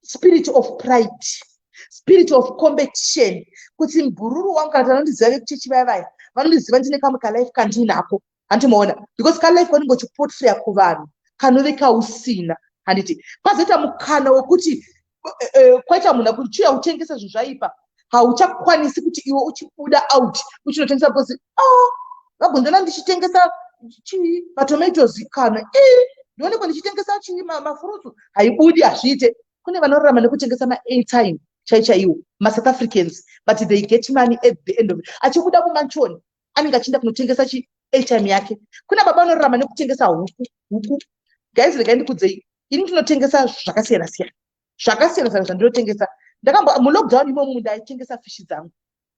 [SPEAKER 1] spirit of pride, spirit of competition. Kuti mbururu wangu kana tanondiziva vekuchechi vaya vaya vanondiziva ndine kamwe kalife kandinako handimoona, because kalife kanongochiportfeya kuvanhu kanove kausina. Handiti pazoita mukana wekuti kwaita munhu kuti chiuya utengesa zvinhu zvaipa hauchakwanisi kuti iwe uchibuda out uchinotengesa because vagondona ndichitengesa chii matomatoes kana ndionekwa ndichitengesa chii mafurutsu haibudi hazviite. Kune vanorarama nekutengesa ma-airtime chaichaiwo maSouth Africans, but they get money at the end of it. Achibuda kumanchoni anenge achienda kunotengesa chi-airtime yake. Kuna baba vanorarama nekutengesa huku. Guys, regai ndikudzei, ini ndinotengesa zvakasiyana siyana zvandinotengesa. Mulockdown imomo ndaitengesa fishi dzangu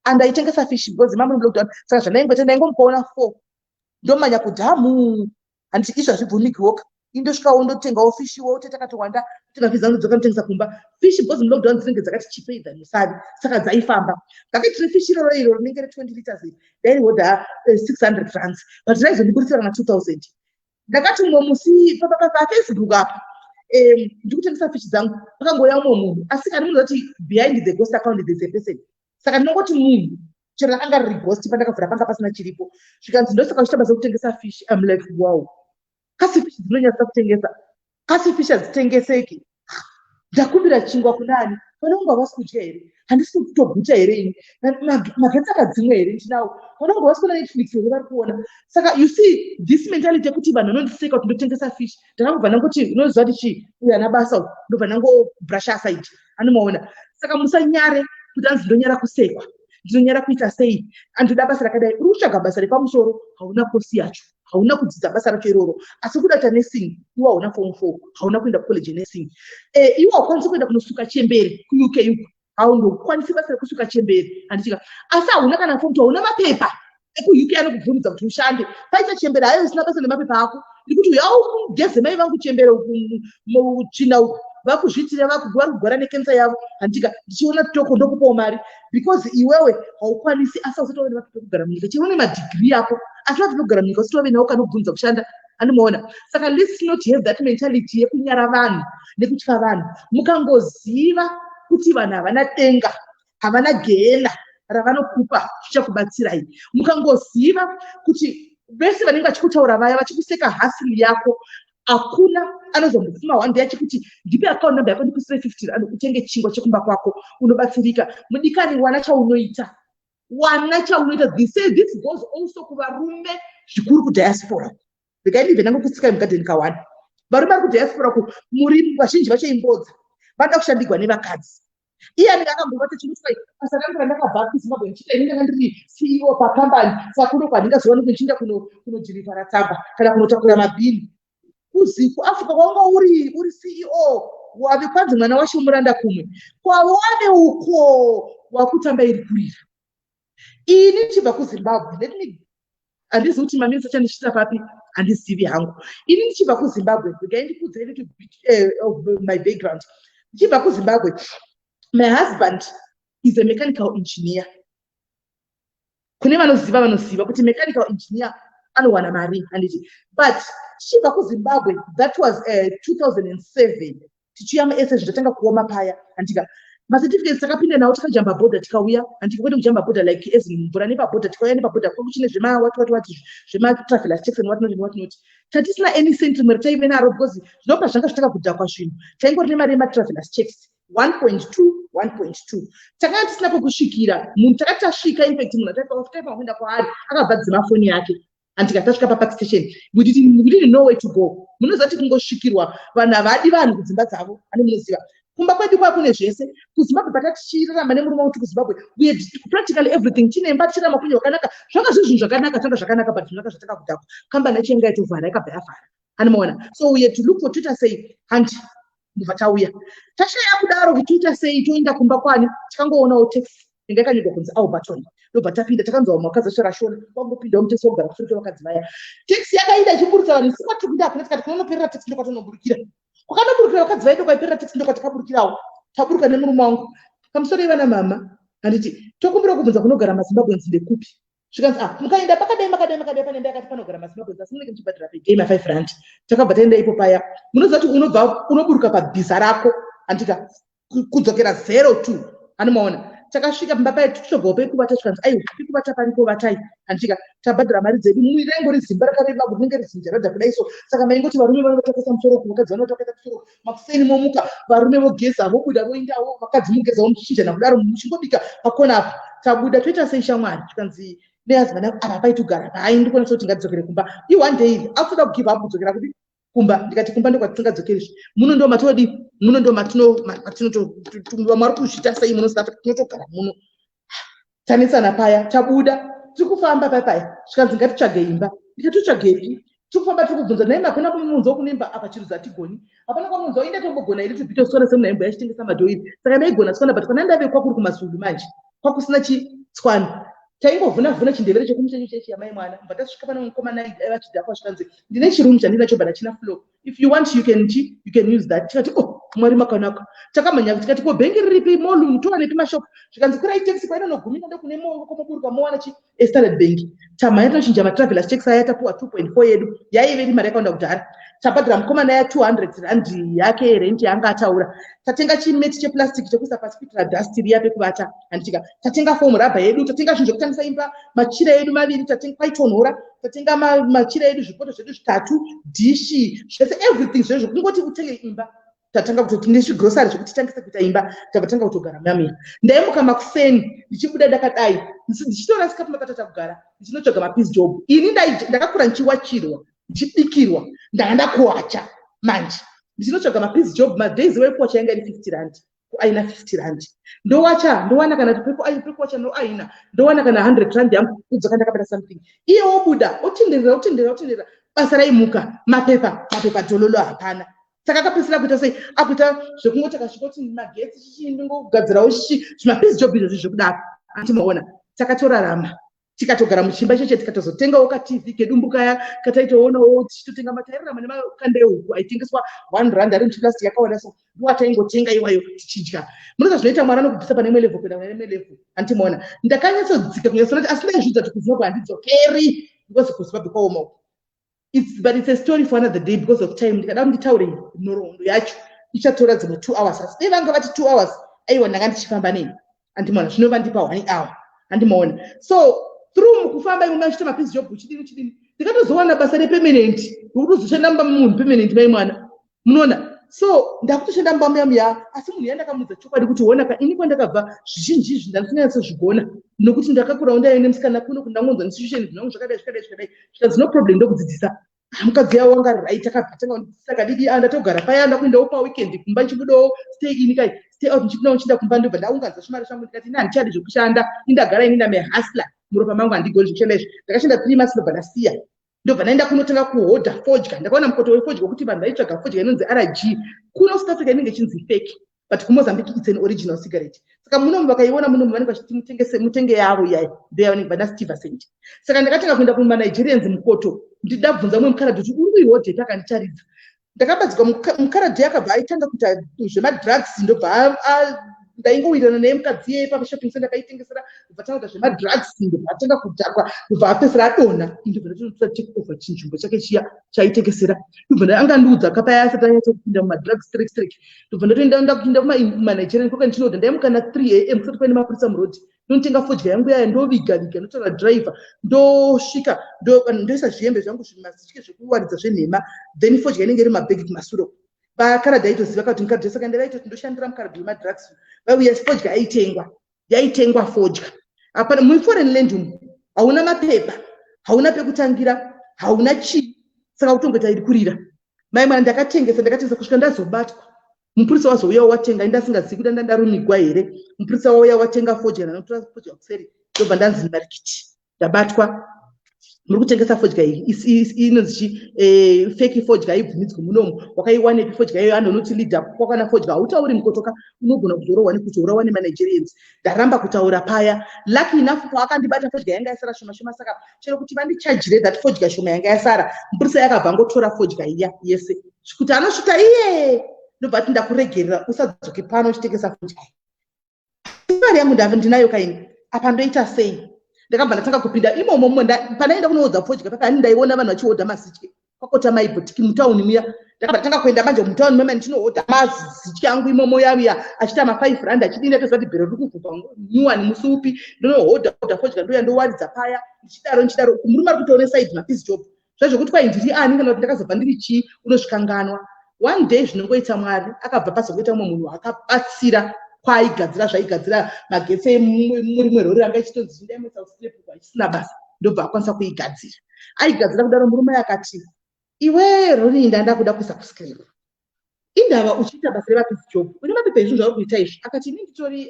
[SPEAKER 1] andaitengesa fishi because mama mulockdown saka zvandaingota ndaingomupaona 4 ndomanya kudhamu handiti izvo hazvibvunikiwoka indosvikawo ndotengawo fishi wo tetakatowanda tenga fishi dzangu dzoka ndotengesa kumba fishi because mulockdown dzinenge dzakati chipei than musavi saka dzaifamba ndakaitire fishi iroro rinenge re20 liters ndaihodha 600 rands but raizondiburisira na 2000. Ndakati umwe musi paFacebook apa ndikutengesa fishi dzangu pakangoya umwe munhu asi kana munhu zati behind the ghost account there's a person. Saka ndinongoti munhu chero rakanga riri ghost pandakavhura panga pasina chiripo zvikanzi ndosaka uchita basa kutengesa fishi. I'm like wow, kasi fishi dzinonyatsa kutengesa, kasi fishi hadzitengeseki. Ndakumbira chingwa kunani vanonga havasi kudya here, handisi kutoguta here ini magetsi akadzimwa here ndinawo vanonga havasi kuona Netflix here vari kuona. Saka you see this mentality yekuti vanhu vanondiseka kuti ndotengesa fishi. Ndakangobva ndangoti unoziva kuti chii uyu ana basa ndobva ndangobrusha aside anomaona. Saka musanyare kuti anzi ndonyara kusekwa ndinonyara kuita sei andoda basa rakadai. Uri kutsvaga basa repamusoro hauna kosi yacho, hauna kudzidza basa racho iroro, asi kudata nursing iwe hauna form 4 hauna kuenda kucollege nursing. Iwe haukwanisi kuenda kunosuka chembere kuUK uko haundokwanisi basa rekusuka chembere handichika, asi hauna kana form 2 hauna mapepa ekuUK anokubvunza kuti ushande paita chembere hayo isina basa nemapepa ako ndikuti uya ugeze mai vangu chembere muchina vakuzvitira vakugwara nekensa yavo handika ndichiona toko ndokupawo mari because iwewe haukwanisi asi usatove nevapepa ekugara munyika chione madegree yako asi vapepa ekugara munyika usitove nawo kanobvunza kushanda anomaona. Saka let's not have that mentality yekunyara vanhu nekutya vanhu. Mukangoziva kuti vanhu havana denga havana gehena ravanokupa zvichakubatsirai, mukangoziva kuti vese vanenge vachikutaura vaya vachikuseka hasili yako hakuna anozombofuma one day achikuti ndipe account number yako ndikusire 50 rand utenge chingwa chekumba kwako unobatsirika. Mudikani wana chaunoita this goes also kuvarume zvikuru kudiaspora. Ndikaiti venango kusika mugadheni kawanda varume vari kudiaspora ku muri vazhinji vacho imbodza vanoda kushandigwa nevakadzi. Iye anenge akambobata chimutsai basa rangu randakabva kuZimbabwe ndichita inenge ndiri CEO pakambani saka kuno kwandingazoona kuti ndichienda kunodhirivhara tsamba kana kunotakura mabhini kuAfrica kwanga uri CEO wave kwanzi mwana wacho muranda kumwe kwawave uko wakutamba iri kurira. Ini ndichibva kuZimbabwe handizi kuti maminisa chandichita papi handizivi hangu. Ini ndichibva kuZimbabwe ndikaindikudzai little bit of my background. Ndichibva kuZimbabwe, my husband is a mechanical engineer. Kune vanoziva kuti mechanical engineer anowana mari handiti, but tichibva kuZimbabwe, that was 2007. Tichiyama ese zvitatanga kuoma paya andika macertificates takapinda nawo tikajamba border tikauya andika kwete kujamba border like as mvura nepaborder tikauya nepaborder kwakuchine zvema what zvema travelers checks and what not tatisina any sentiment taive naro because zvinopa zvanga zvitaka kudhakwa zvinhu taingori nemari yematravelers checks 1.2 takanga tisina pokusvikira munhu takati tasvika infact munhu ataipa kuenda kwaari akabva dzimafoni yake andika tasvika papark station we didn't know where to go. Munoziva kuti kungosvikirwa vanhu havadi vanhu kudzimba dzavo ani munoziva kumba kwedu kwakune zvese kuZimbabwe patatichirarama nemurume kuti kuZimbabwe we had practically everything tine imba tichirarama kunye wakanaka zvanga zvinhu zvakanaka zvanga zvakanaka but zvanga zvataka kudhakwa kambani yachenga yatovhara yakabva yavhara anomaona so we had to look for Twitter say hanti ndibva tauya tashaya kudaro kuti Twitter say toenda kumba kwani tikangoonawo taxi inga yakanyorwa kunzi Alberton ndobva tapinda takanzwa makazi asharashona kwangopinda muteksi wogara kushure kwevakadzi vaya taxi yakaenda ichiburutsa vanhu isima tikunda apana tikati kunoperera taxi ndokwatonoburukira kwakanoburukira vakadzi vaito kwaiperera taxi ndokwatakaburukirawo taburuka nemurume wangu kamusoro ivana mama handiti tokumbira kubvunza kunogara maZimbabweans ndekupi zvikanzi mukaenda pakadai pane yakati panogara maZimbabweans asi munenge muchibhadhira pegame ma5 takabva taenda ipo paya munoziva kuti unobva unoburuka pabhiza rako handika kudzokera 02 anomaona takasvika pamba pai tichobvawo pekuvata tikanzi aiwa pekuvata paripo vatai handika tabhadhira mari dzedu mwiri raingori zimba rakareba kunenge rizinja radha kudai so saka maingoti varume vanotokesa musoro vakadzi vanotokesa musoro makuseni momuka varume vogeza vobuda voindawo vakadzi mugezawo muchichinjana kudaro muchingobika pakona apo tabuda toita sei shamwari tikanzi nehaziband angu apa paitogara pai ndikwanisa kuti ngatidzokere kumba one day akutoda kugive up kudzokera kuti kumba ndikati kumba ndokwatisingadzokerizve muno ndo matodi muno ndo matinotomari kuzvita sei munosati tinotogara muno tanesana paya tabuda tiri kufamba paipai zvikanzi ngatitsvage imba ndikatotsvage ipi tiri kufamba tiri kubvunza naima hapana kumunzwa kunemba apa chiruza hatigoni hapana kwamunzwa inde tombogona iri tibvito sora semunaimbo yachitengesa madhoiri saka maigona tswana but kana ndave kwakuri kumasulu manje kwakusina chitswani taingovhuna chindevere chekumushenyu chechi yamai mwana mba tasvika pane mukomana vachidhakwa zvikanzi ndine chirumu chandinacho bana china flow if you want you can use that tikati mwari makanaka takamhanya tikati ko bhengi riripi molu mutovanepi mashopu zvikanzi kurai taxi kwainonogumina ndokune komoburuka mowana standard bank tamhanya tinochinja matravelers taxi aya tapuwa 2.4 yedu yaive iri mari yakaunda kudhara tabhadhira mukomana ya 200 rand yake renti yaanga ataura tatenga chimeti cheplastic chekuisa pasi kuitira dust riya pekuvata handitika tatenga fomu rabha yedu tatenga zvinhu zvekutangisa imba machira edu maviri tatenga paitonhora tatenga machira edu zvipoto zvedu 3 dhishi zvese everything zvezvo kungoti utenge imba tatanga kuti nezvigrosari zvekuti tangise kuita imba tabatanga kutogara mamira ndaimuka makuseni ndichibuda dakadai ndichitora sikapu makatata kugara ndichinotsvaga mapeace job ini ndakakura ndichiwachirwa ndichibikirwa ndanga ndakuwacha manje ndichinotsvaga mapeace job madays wekuwacha yanga iri 50 rand aina 50 rand ndowana kana pekuwacha no aina ndowana kana 100 rand yangu kudzoka ndakabata something iye wobuda otenderera basa raimuka mapepa dololo hapana saka akapedzisira kuita sei akuita zvekungoti akasvikoti magetsi chichindingogadzirawo zvimapeace job izvozvi zvekudaro antimaona takatorarama tikatogara muchimba cheche tikatozotengawo kaTV kedumbu kaya kataitoonawo tichitotenga matairarama nemakande ehuku aitengeswa 1 rand ari muchiplastic yakawanda so ndoataingotenga iwayo tichidya munoza zvinoita mwari anokubvisa pane imwe level kuenda pane imwe level antimaona ndakanyatsodzika kunyasona kuti asi ndaizvidza kuti kuZimbabwe handidzokeri because kuZimbabwe kwaoma but it's a story for another day because of time ndikada nditaure nhoroondo yacho ichatora dzimwe 2 hours asi dei vanga vati 2 hours aiwa ndanga ndichifamba nei andimaona zvinova ndipa 1 hour andimaona so through mukufamba imwe machita mapeace job chidini ndikatozowana basa repermanent ukutozoshanda munhu permanent mai mwana munoona so ndakutoshanda mbamuyamya asi munhu yandakamudza chokwadi kuti ona ini kwandakabva zvizhinji izvi ndandinyatsozvigona nokuti ndakakura ndaine musikana kuno kundangonzwa institution zvinongo zvakadai zvikanzi no problem ndokudzidzisa mukadzi yawo wanga right akabva kudzidzisa kadidi ndatogara paya ndakuendawo paweekend kumba ndichibudawo stay in kai stay out ndichibudawo ndichida kumba ndobva ndaunganza chimari changu ndikati ina handichadi zvekushanda indagara ini ndame hustler muropa mangu handigoni zvekushanda izvi ndakashanda 3 months ndobva ndasiya ndobva ndaenda kunotanga kuhodha fodya ndakaona mukoto wefodya wekuti vanhu vaitsvaga fodya inonzi RG kuno South Africa inenge ichinzi fake but kuMozambique it's an original cigarette saka munomu vakaiona munomu vanenge vachiti mutenge yavo iyayi ndeya vanenge vana Steve Sent saka ndakatanga kuenda kuma Nigerians mukoto ndidabvunza mwe mukaradhi kuti uri kuihodha takanditaridza ndakabadzika mukaradhi yakabva aitanga kuita zvemadrugs ndobva ndaingowirirana naye mukadzi iyeye pamashoping center akaitengesera kubva tanga zvemadrugs ndobva kudhakwa kubva apedzisira adonha ndobva ndatotora take over chinzvimbo chake chiya chaitengesera ndobva angandiudza kapaya asati anyatsa kupinda mumadrugs straight ndobva ndatoenda kupinda kumanigerian koka ndichinoda ndaimuka na 3 am kusati paine mapurisa murodhi ndinotenga fodya yangu yaya ndoviga ndotaura driver ndosvika ndoisa zvihembe zvangu zvimasitye zvekuwaridza zvenhema then fodya inenge iri mabhegi kumasuro vakaradhi aitoziva kuti mukadzi saka ndavaitoti ndoshandira mukaradhi wemadrugs vauya fodya yaitengwa fodya apana muforeign land umu hauna mapepa hauna pekutangira hauna chii saka kutongoita iri kurira mai mwana ndakatengesa kusvika ndazobatwa mupurisa wazouya watenga indasingazivi kuti ndarumigwa here mupurisa wauya watenga fodya nanotora fodya kuseri ndobva ndanzi marikiti ndabatwa muri kutengesa fodya iyi inonzi fake fodya haibvumidzwi munomu wakaiwanepi fodya iyo anonoti lead up kwakana fodya hautauri mukotoka unogona kuzorohwa nekuti urawa nemanigerians ndaramba kutaura paya lucky enough paakandibata fodya yanga yasara shoma saka chero kuti vandichajire that fodya shoma yanga yasara mupurisa yakabva ngotora fodya iya yese kuti anosvika iye ndobva ati ndakuregerera usadzoke pano uchitengesa fodya mari yangu ndinayo kaini apa ndoita sei ndakabva ndatanga kupinda imomo panaenda kunoodza fodya pakani ndaiona vanhu vachiodha mazitye kwakota maibhotiki mutauni muya ndakabva ndatanga kuenda manje mutauni mama ndichinoodha mazitye angu imomo yawiya achita ma5 rand achidini atozva kuti bhero riri kubvubva nyuwani musi upi ndinohodha fodya ndoya ndowaridza paya ndichidaro murume ari kutoone side mapisi job zvezvokuti kwai ndiri ani kana kuti ndakazobva ndiri chii unozvikanganwa one day zvinongoita mwari akabva pazokuita umwe munhu akabatsira kwaaigadzira zvaigadzira magetsi murimwe rori ranga ichitonzi chisina basa ndobva akwanisa kuigadzira aigadzira kudaro murume akati iwe rori ndanda kuda kuisa kuscreen indava uchiita basa remapisi job une mapepa ezvinhu zvauri kuita izvi akati ini nditori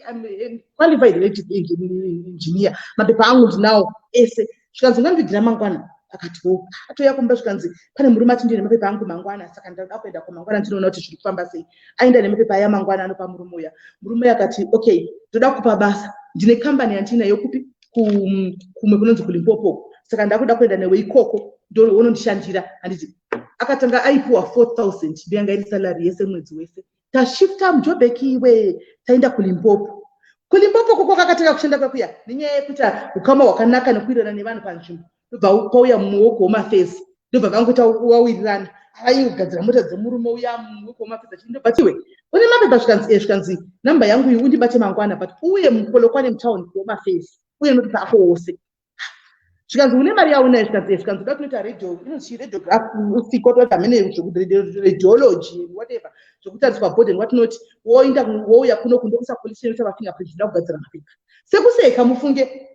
[SPEAKER 1] qualified electric engineer mapepa angu ndinawo ese zvikanzi ungandivigira mangwana akati atoya kumba zvikanzi pane murume ati ndine mapepa angu mangwana saka ndada kuenda kumangwana ndinoona kuti zviri kufamba sei aenda nemapepa aya mangwana anopa murume uya murume akati okay ndoda kupa basa ndine kambani yandinayo kupi kumwe kunonzi kuLimpopo saka ndakuda kuenda newe ikoko unondishandira handiti akatanga aipuwa 4000 ndiyanga iri salary yese mwedzi wese tashifta mujobheki iwe taenda kuLimpopo koko kakatanga kushanda kwakuya nenyaya yekuti ukama hwakanaka nekuwirirana nevanhu panzvimbo ndobva pauya muoko womafesi ndobva vangoita wawirirana aigadzira mota dzemurume uya muoko womafesi achiti ndobva tiwe une mapepa zvikanzi namba yangu iyi undibate mangwana but uye mukolokwane mutauni womafesi uye notipa ako wose zvikanzi une mari yaunayo zvikanzi uda kunoita radio inonzi radiograph usiku toti hamene radiology whatever zvokutariswa board and what not wouya kuno kundokusa police station vafingerprint zvida kugadzira mapepa sekuseka mufunge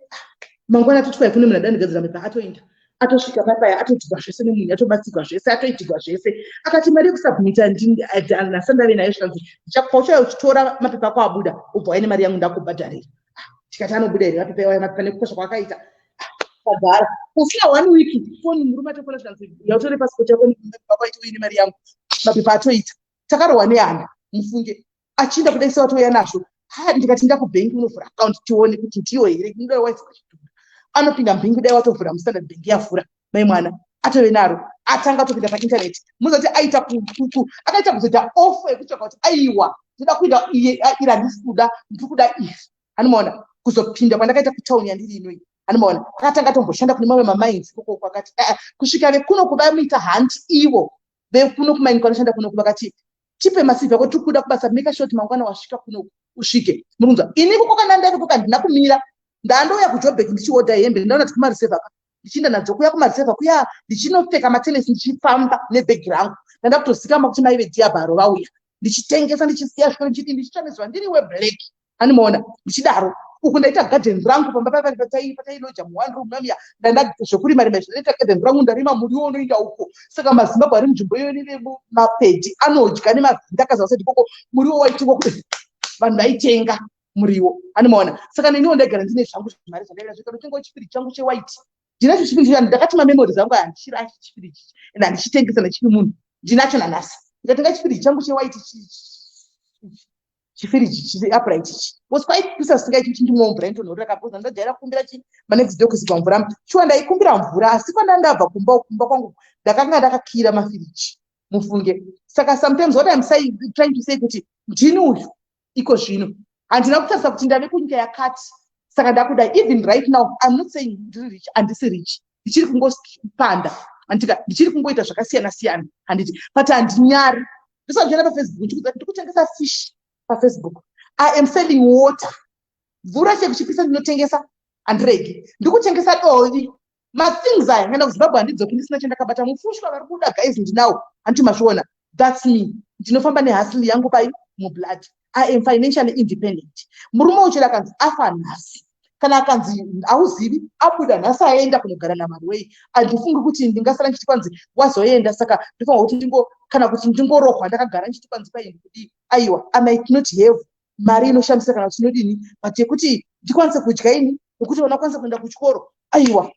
[SPEAKER 1] mangwana atotwai kune munhu adandigadzira mapepa atoenda atosvika papaya atoitirwa zvese nemunhu atobatsirwa zvese atoitirwa zvese akati mari yekusubmita nasandave nayo zvikanzi ndichakupa uchitora mapepa ako abuda ubva waine mari yangu ndakubhadharira tikati anobuda here mapepa iwaya mapepa nekukosha kwakaita kagara kusina 1 week foni murume atofona zvikanzi yautore pasipoti yako mapepa ako aiti uine mari yangu mapepa atoita takarohwa nehana mufunge achinda kudaisa watouya nazvo ndikati ndakubhengi unovhura akaunti tione kuti ndiyo here anopinda mbingi dai watovhura mustandard bank yavhura mai mwana atove naro atanga topinda painternet muzoti aita akaita kuzoita offer yekutsvaka kuti aiwa ndoda kuita ira ndisikuda ndikuda izvi anomaona kuzopinda kwandakaita kutauni yandiri inoi anomaona akatanga tomboshanda kune mamwe mamainzi koko akati kusvika vekuno kuvamuita hanti ivo vekuno kumaini kwanoshanda kuno vakati tipe masivi ako tikuda kubasa make sure kuti mangwana wasvika kuno usvike murunzwa ini kukoka nandari kuka ndina kumira ndandouya kujobheki ndichiodha hembe ndaona kuti kumarisevha ndichienda nadzo kuya kumarisevha kuya ndichinopfeka matenesi ndichifamba nebhegi rangu ndanda kutozikama kuti maive dhiabharo vauya ndichitengesa ndichisiya zvikoro ndichiti ndichitamidzwa ndiri weblack anomaona ndichidaro uku ndaita gadheni rangu pamba patailoja mu1 room mamiya ndanda zvokurima ndaita gadheni rangu ndarima muriwo unoinda uko saka mazimbabwe ari munzvimbo iyo ine mapedhi anodya nemavhindakaza vasati koko muriwo waitiwa kuti vanhu vaitenga muriwo anomaona saka neniwo ndagara ndine zvangu zvimari zvandaira zvekano chingo chipiri changu chewhite ndinacho chipiri chiyani ndakati mamemori zangu handishirashi chipiri ichi ende handichitengesa nechiri munhu ndinacho nanhasi ndikatenga chipiri changu chewhite chifiriji chiri upright ichi was quite pisa singaiti kuti ndimwe mvura inotonhorera kapoza ndajaira kukumbira chi manext day kuzipa mvura shuwa ndaikumbira mvura asi pandandabva kumba kwangu ndakanga ndakakira mafiriji mufunge saka sometimes what I'm trying to say kuti ndini uyu iko zvino handina kutarisa kuti ndave kunyika yakati saka ndakuda. Even right now I'm not saying ndiri rich, handisi rich, ndichiri kungopanda, ndichiri kungoita zvakasiyana siyana, handiti, but handinyari. Ndisazvienda paFacebook ndikudza ndikutengesa fish paFacebook, I am selling water, mvura chekuchipisa ndinotengesa, handiregi. Ndikutengesa dori, mathings aya ngaenda kuZimbabwe handidzoki ndisina chandakabata. Mufushwa vari kuda guys ndinawo, handiti mazviona. That's me. Ndinofamba nehasili yangu pai mublood. I am financially independent. Murume uchida akanzi afa nhasi, kana akanzi auzivi abuda nhasi aenda kunogara naMwari wei, handifungi kuti ndingasara ndichiti kwanzi wazoenda. Saka ndofunga kuti kana kuti ndingorohwa ndakagara ndichiti kwanzi pai ndikudi aiwa, I might not have mari inoshamisa kana kuti ndinodini, but yekuti ndikwanise kudya ini, nekuti vana kwanise kuenda kuchikoro, aiwa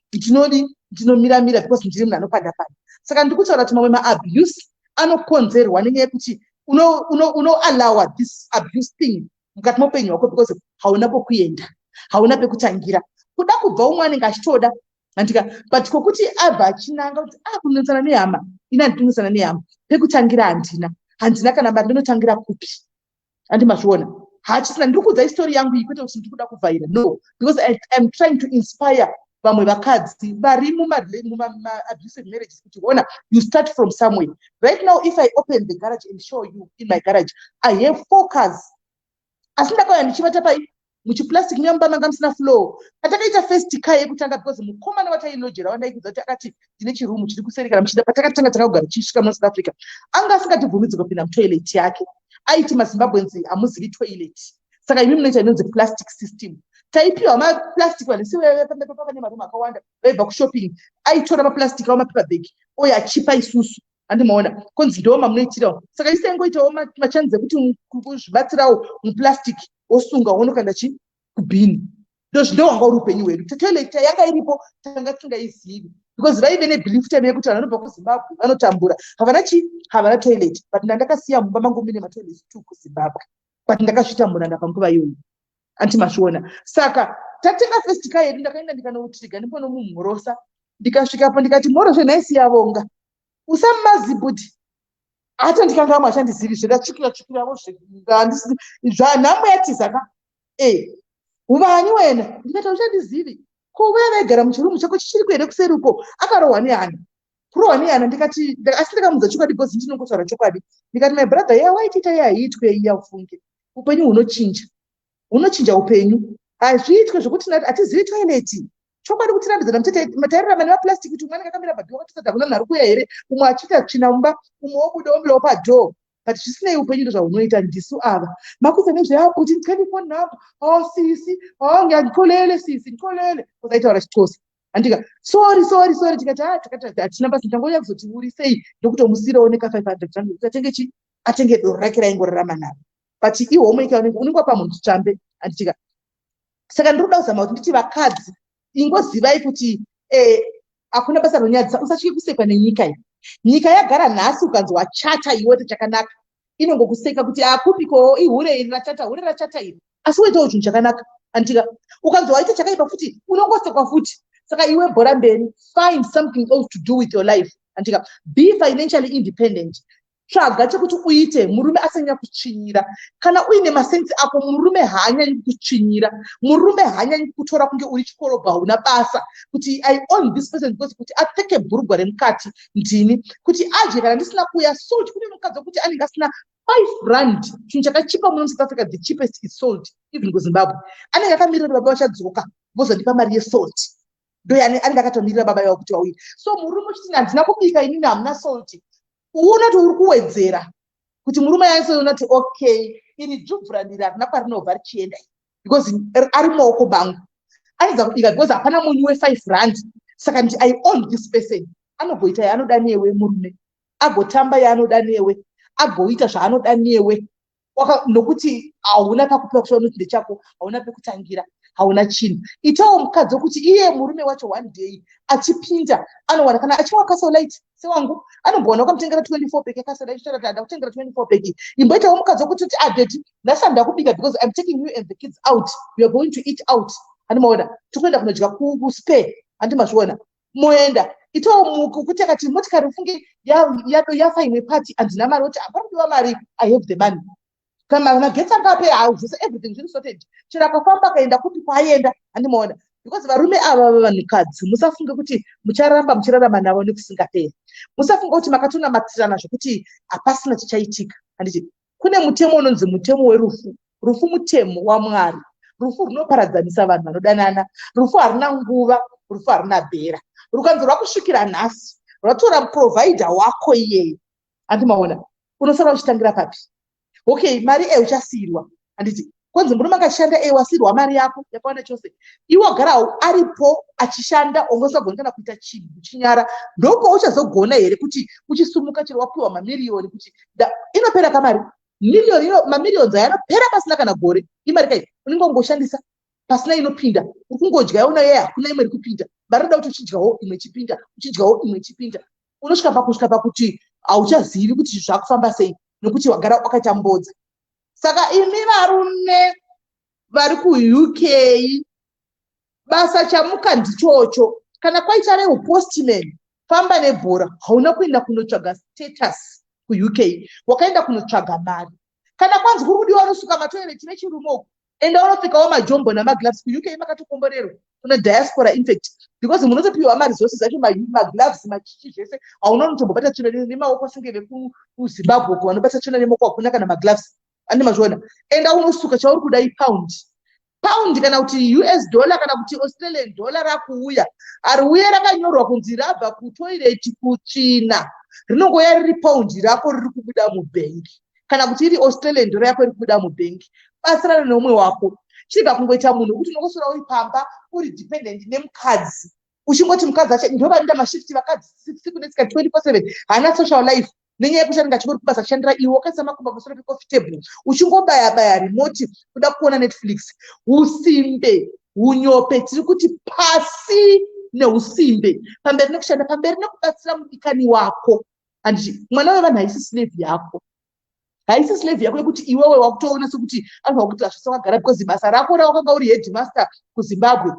[SPEAKER 1] ndinomira because ndiri munhu anopanda panda. Saka ndikutaura kuti mamwe maabuse anokonzerwa nenyaya yekuti uno-allow this abuse thing mukati moupenyu hwako because hauna pokuenda, hauna pekutangira. Kuda kubva umwe anenge achitoda handika, but kokuti abva achinanga kuti kunonetsana nehama, ina ndinonetsana nehama, pekutangira handina kana mari ndinotangira kupi, handi mazviona. Hachisina ndiri kuudza istori yangu iyi kwete kuti ndiri kuda kuvhaira, no, because I am trying to inspire vamwe vakadzi vari muma-abusive marriages kuti ona, you start from somewhere. Right now if I open the garage and show you in my garage, I have 4 cars. Asi ndakauya ndichivata pai muchiplastic nyamba manga musina floor. Patakaita first car yekutanga because mukomana watainojera wandaikudza kuti akati ndine chirumu chiri kuseri kana muchida, patakatanga takagara tichisvika muna South Africa anga asingatibvumidzi kupinda mutoilet yake, aiti maZimbabweans hamuzivi toilet, saka imi munoita inonzi plastic system. Taipiwa maplastic vanisiwewe pambepo pane marumu akawanda vaibva kushopping, aitora maplastic avo mapepa bag oyo achipa isusu, handimaona konzi ndoma munoitirawo. Saka isengoitawo machanzi ekuti kuzvibatsirawo muplastic wosunga wonokaenda kubhini. Ndowanga uri upenyu hwedu. Toilet yanga iripo tanga tisingaizivi because vaive nebelief time yekuti vanhu vanobva kuZimbabwe vanotambura havana toilet, but ndakasiya mumba mangu mine matoilet 2 kuZimbabwe, but ndakazvitambura panguva iyoyo, anti mazviona. Saka tatenga first car yedu, ndakaenda ndikanoutiga ndimbono mumhorosa, ndikasvikapo ndikati mhorozve nhaisi yavonga usamumazibhuti, hata ndikanga machandizivi zvendachukiravo zvanhamo yatizaka uvanyi wena, ndikati uchandizivi kuva vaigara muchirumu chako chichiri kuende kuseri uko akarohwa nehana, kurohwa nehana. Ndikati asi ndikamudza chokwadi because ndinongotaura chokwadi. Ndikati my brother yawaitita yahiitwe iya ufunge upenyu hunochinja upenyu, hazviitwe zvokuti hatizivi toileti. Chokwadi kuti ratidzana matairarama nemaplastic kuti umwe anenge akamira padhoo akatisati hakuna nhari kuya here, umwe achiita tsvina mumba, umwe wobuda omilawo padhoo, but zvisinei upenyu ndo zvahunoita. Ndisu ava makuza nezveabuti ndikandifoni nhamba sisi ndikolele sisi ndikolele uzaitaura chitosi. Handika sorry tikati hatina basi tangoya kuzoti sei ndokutomusirawo neka500 rand kuti atenge doro rake raingorarama naro, but ihomeka unenge wapa munhu chitambe. Handitika saka ndiri kuda kuzama kuti nditi vakadzi ingozivai kuti hakuna basa rinonyadzisa, usasvike kusekwa nenyika iyi. Nyika yagara nhasi ukanzi wachata iwote chakanaka inongokuseka kuti akupiko ihure iri rachata, hure rachata iri, asi woitawo chinhu chakanaka. Handika ukanzi waita chakaipa futi unongosekwa futi. Saka iwe bhora mberi, find something else to do with your life. Handika be financially independent. Tsvaga chekuti uite, murume asanyanya kutsvinyira. Kana uine masensi ako, murume haanyanyi kutsvinyira, murume haanyanyi kutora kunge uri chikorobha hauna basa, kuti I own this person because kuti apfeke bhurugwa remukati ndini, kuti adye kana ndisina kuya salt. Kune mukadzi wekuti anenge asina 5 rand, chinhu chakachipa muno South Africa, the cheapest is salt, even kuZimbabwe. Anenge akamirira baba vachadzoka vozondipa mari yesalt, ndo anenge akatomirira baba yavo kuti wauya. So murume uchiti handina kubika inini hamuna salt, unoti uri kuwedzera kuti murume yaisona kuti okay ini dzvubvura ndiri harina kwarinobva richienda because ari mumaoko bangu, anedza kubika because hapana munyu we5 rand. Saka nditi I own this person. Anogoita yaanoda newe murume, agotamba yaanoda newe, agoita zvaanoda newe, nokuti hauna pakupiwa kuti unoti ndechako, hauna pekutangira, hauna chinhu. Itawo mukadzi wekuti iye murume wacho one day achipinda anowana kana achimwa Castle sewangu anogona ukamutengera 24 pack Castle chitara ndakutengera 24 pack. Imboitawo mukadzi wekuti adeti ndasa ndakubika because I'm taking you and the kids out, we are going to eat out. Handimaona tikuenda kunodya kuspare, handimazviona moenda. Itawo mukuti akati motikari ufunge yafa imwe party handina mari, kuti hapana kudiwa mari, I have the money. kama magetsi angape zvose everything zviri sorted. Chero akafamba akaenda kupi kwaenda handimaona. Because varume ava vanhukadzi musafunge kuti mucharamba muchirarama navo nekusingaperi. Musafunga kuti makatonamatira zvokuti hapasina chichaitika. Handiti kune mutemo unonzi mutemo werufu. Rufu mutemo waMwari. Rufu runoparadzanisa vanhu vanodanana. Rufu haruna nguva, rufu haruna bhera. Rukanzi rwakusvikira nhasi, rwatora provider wako iyeye. Handimaona. Unosara uchitangira papi? Okay, mari uchasiyirwa. Handiti kwanzi murume akashanda wasiyirwa mari yako yakawana chose. Iwo garawo aripo achishanda ongosagona kana kuita chinhu chinyara. Ndoko uchazogona here kuti uchisumuka chero wapiwa mamiliyoni kuti inopera kamari. Miliyoni mamiliyoni anopera pasina kana gore. Imari kai unenge ungoshandisa pasina inopinda. Ukungodya yaona yeye hakuna imwe iri kupinda. Barida kuti uchidyawo imwe chipinda, uchidyawo imwe chipinda. Unosvika pakuti hauchazivi kuti zvakufamba sei nokuti wagara wakachambodza. Saka imi varume vari kuUK basa chamuka ndichocho. Kana kwaita postman famba nebhora, hauna kuenda kunotsvaga status kuUK, wakaenda kunotsvaga mari. Kana kwanzi kuri kudiwa nosuka matoireti nechirumo, enda unopfekawo majombo namagloves. kuUK makatokomborerwa kuna diaspora infect because munotopiwa mari zvose zvacho magloves machichi zvese hauna unotombobata tsvina nemaoko senge vekuZimbabwe vanobata tsvina nemaoko hakuna kana magloves. Andi mazviona, enda unosuka chauri kuda pound kana kuti US dollar kana kuti Australian dollar rakuuya ariuya rakanyorwa kunzi rabva kutoilet kutsvina, rinongoya riri pound rako riri kubuda mubhengi kana kuti iri Australian dollar yako iri kubuda mubhengi. Basirana neumwe wako chiga kungoita munhu kuti unongosora uri pamba uri dependent nemukadzi, uchingoti mukadzi acha ndoba nda mashifti vakadzi 24/7 hana social life nenyaya yekuti ngachiburi kubasa kushandira iwo kaisa makumba musoro pecoffee table uchingobaya remote kuda kuona Netflix. Usimbe unyope tiri kuti pasi neusimbe pamberi nekushanda pamberi nekubatsira mudikani wako. Handiti mwana wevanhu haisi slave yako, haisi slave yako yekuti iwewe wakutoona sekuti anhu wakuti zvose wakagara because basa rako rawakanga uri headmaster kuZimbabwe.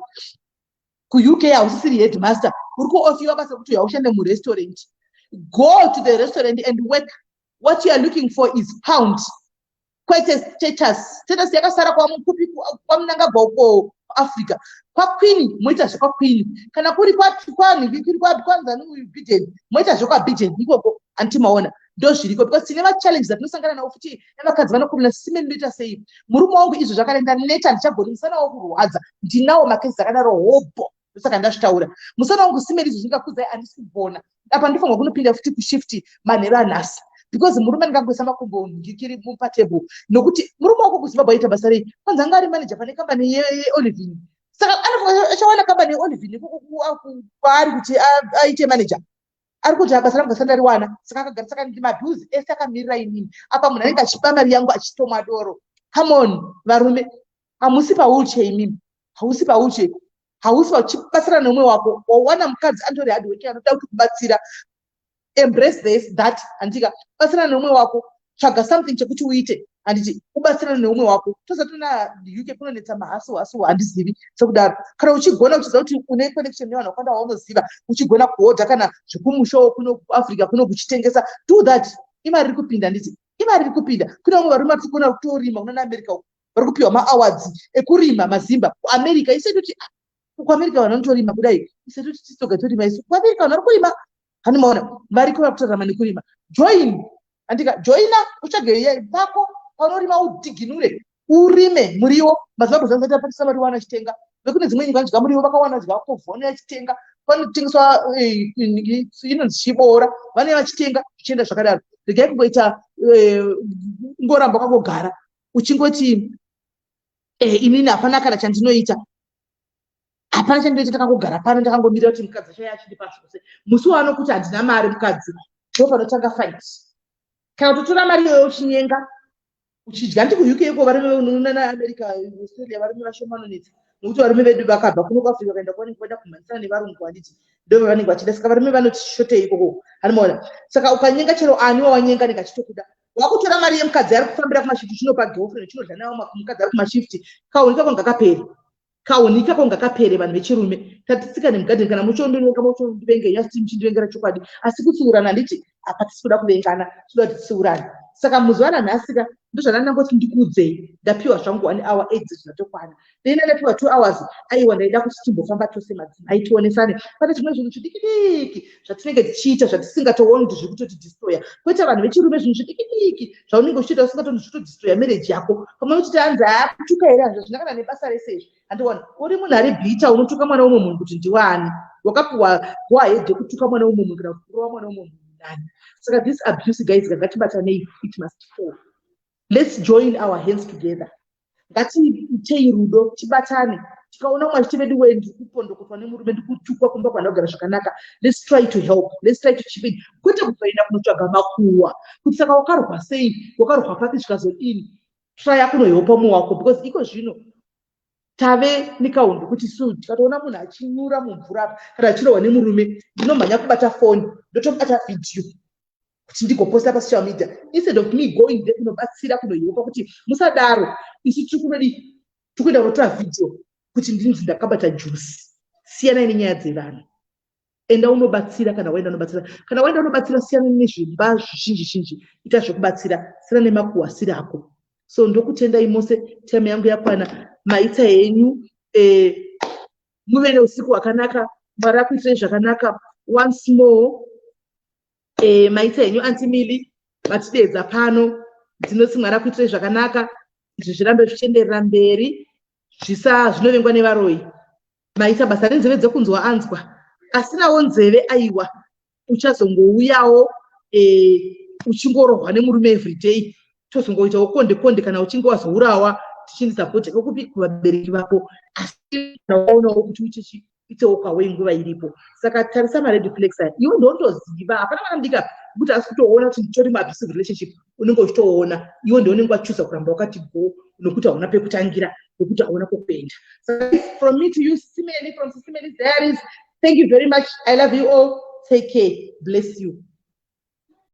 [SPEAKER 1] kuUK hausisiri headmaster, uri kuofiwa basa kuti haushande murestaurant. Go to the restaurant and work. What you are looking for is pound. Quite a status yakasara kwa mukupi kwa mnangagwa uko Africa. Kwa queen moita zvikwa queen. Kana kuri kwani kuri kwanza ni Biden. Moita zvikwa Biden ikoko antimaona. Ndo zviriko because tine challenge zatinosangana nawo futi nevakadzi vanokuruna sime ndoita sei. Murume wangu izvo zvakarenda neta ndichagoni musana wo kurwadza. Ndinawo makezi akadaro hopo. Saka ndazvitaura musana wangu simeri izvo zvingakuzai handisi kubona. Apa ndifunga kunopinda futi kushifti manhero anhasi because murume ndingangoisa makumbo ndikiri mupatable nokuti murume wako kuZimbabwe aita basa rei kwanzi anga ari manager pane kambani yeOlivin. Saka achawana kambani yeOlivin kwaari kuti aite manager ari kuti basa rangu asandariwana. Saka akagara saka ndi mabhiuzi ese akamirira inini apa munhu anenge achipa mari yangu achitomwa doro. Come on varume, hamusi pawheelchair imimi, hausi pawheelchair, hausi pachipasira neumwe wako. Wawana mukadzi andori hardworking anoda kuti kubatsira, embrace this that. Andika basira neumwe wako, tsvaga something chekuti uite. Handiti kubatsira neumwe wako. Tozatona UK kunonetsa mahaso handizivi sekudaro. Kana uchigona uchiziva kuti une connection nevanhu vakawanda vaunoziva, uchigona kuhodha kana zvekumushowo kuno kuAfrica kuno kuchitengesa, do that. Imari iri kupinda. Handiti imari iri kupinda. Kuna vamwe varume vari kuona kutorima kuna America vari kupiwa maawards ekurima mazimba kuAmerica. Iseti kuti kuAmerica vanhu vanotorima kudai, iseti kuti tisoga torima isu kuAmerica vanhu vari kurima. Hanimaona vari kuva kutorama nekurima. Join. Andika joina utsvage pako panorima udhiginure urime muriwo. Mazimbabwe zanzata patisa vari wana chitenga. Vekune dzimwe nyika vanodya muriwo vakawana dya kovhona yachitenga. Panotengeswa inonzi chibora vane vachitenga zvichienda zvakadaro. Regai kungoita ngoramba wakangogara uchingoti inini hapana kana chandinoita. Hapana chandinoita ndakangogara pano ndakangomirira kuti mukadzi acho achindi pasi zvose. Musi wano kuti handina mari mukadzi ndopanotanga fight. Kana kutotora mari iyoyo uchinyenga uchidya. Ndi kuUK iko varume naAmerica Australia varume vashoma vanonetsa nokuti varume vedu vakabva kuno kuAfrica vakaenda kuenda kumhanisana nevarungu. Handiti ndo vavanenge vachida. Saka varume vanoti shotei ikoko. Hanimaona. Saka ukanyenga chero aniwa wanyenga ndikachitokuda wakutora mari yemukadzi ari kufambira kumashifti chinopa girlfriend chinodya nawo mukadzi ari kumashifti. Kaunika kwanga kapere, kaunika kwanga kapere vanhu vechirume. Tatisika nemugadheni kana muchondonyenga muchondivenge yasti muchindivengera chokwadi asi kutsiurana. Handiti apa tisikuda kuvengana, tinoda kuti titsiurane. Saka muzuva ranhasika ndozvanandangoti ndikuudzei ndapiwa zvangu 1 hour aids zvinotokwana then ndapiwa 2 hours aiwa ndaida kuti timbofamba tose madzimai tionesane pane zvimwe zvinhu zvidiki zvatinenge tichiita zvatisingatooni kuti zviri kutotidistroya kwete vanhu vechirume zvinhu zvidiki zvaunenge uchiita usingatoni zvitodistroya marriage yako pamwe uchiti hanzi akutuka here hazvo zvinakana nebasa resezvo handiwana uri munhu ari bhita unotuka mwana womwe munhu kuti ndiwani wakapiwa goahead yekutuka mwana womwe munhu kana kukurova mwana womwe munhu ndani saka this abuse guys ngatibatanei it must fall. Let's join our hands together. Ngatiitei rudo tibatane tikaona mwachiti vedu wendi kupondokotwa nemurume ndikutukwa kumba kwanogara zvakanaka let's try to help, let's try to chip in kwete kutoenda kunotsvaga makuwa kuti saka wakarwa sei wakarwa paki zvikazodini trya kunohelpa muwako because iko zvino tave nekaundu kuti su tikatoona munhu achinyura mumvura kana achirohwa nemurume ndinomhanya kubata foni ndotobata vhidhiyo kuti ndigoposta pasocial media instead of me going there kunobatsira kunohelpa kuti musadaro isu tiri kuenda kunotora vhidhiyo kuti ndinzi ndakabata juice siyana nenyaya dzevanhu enda unobatsira kana waenda unobatsira siyana nezvimba zvizhinji ita zvokubatsira siyana nemakuhwa asiri ako so ndokutendai mose time yangu yakwana maita henyu muve neusiku hwakanaka mwari akuitirei zvakanaka once more maita henyu Aunty Milly matidedza pano ndinoti mwari akuitirei zvakanaka izvi zvirambe zvichienderera mberi zvinovengwa nevaroi maita basa renzeve dzekunzwa anzwa asinawo nzeve aiwa uchazongouyawo uchingorohwa nemurume everyday tozongoitawo konde kana uchinge wazourawa tichinisapoti kokupi kuvabereki vako asi waonawo kuti itewo kwawe nguva iripo saka tarisa mared flags aya iwe ndondoziva hapana vanandika kuti asi kutoona kuti nditori muabusive relationship unenge uchitoona iwe ndounenge wachuza kuramba wakati go nokuti hauna pekutangira nokuti hauna pekuenda. So from me to you, Sis Melly from Sis Melly's Diaries, thank you very much. I love you all. Take care. Bless you.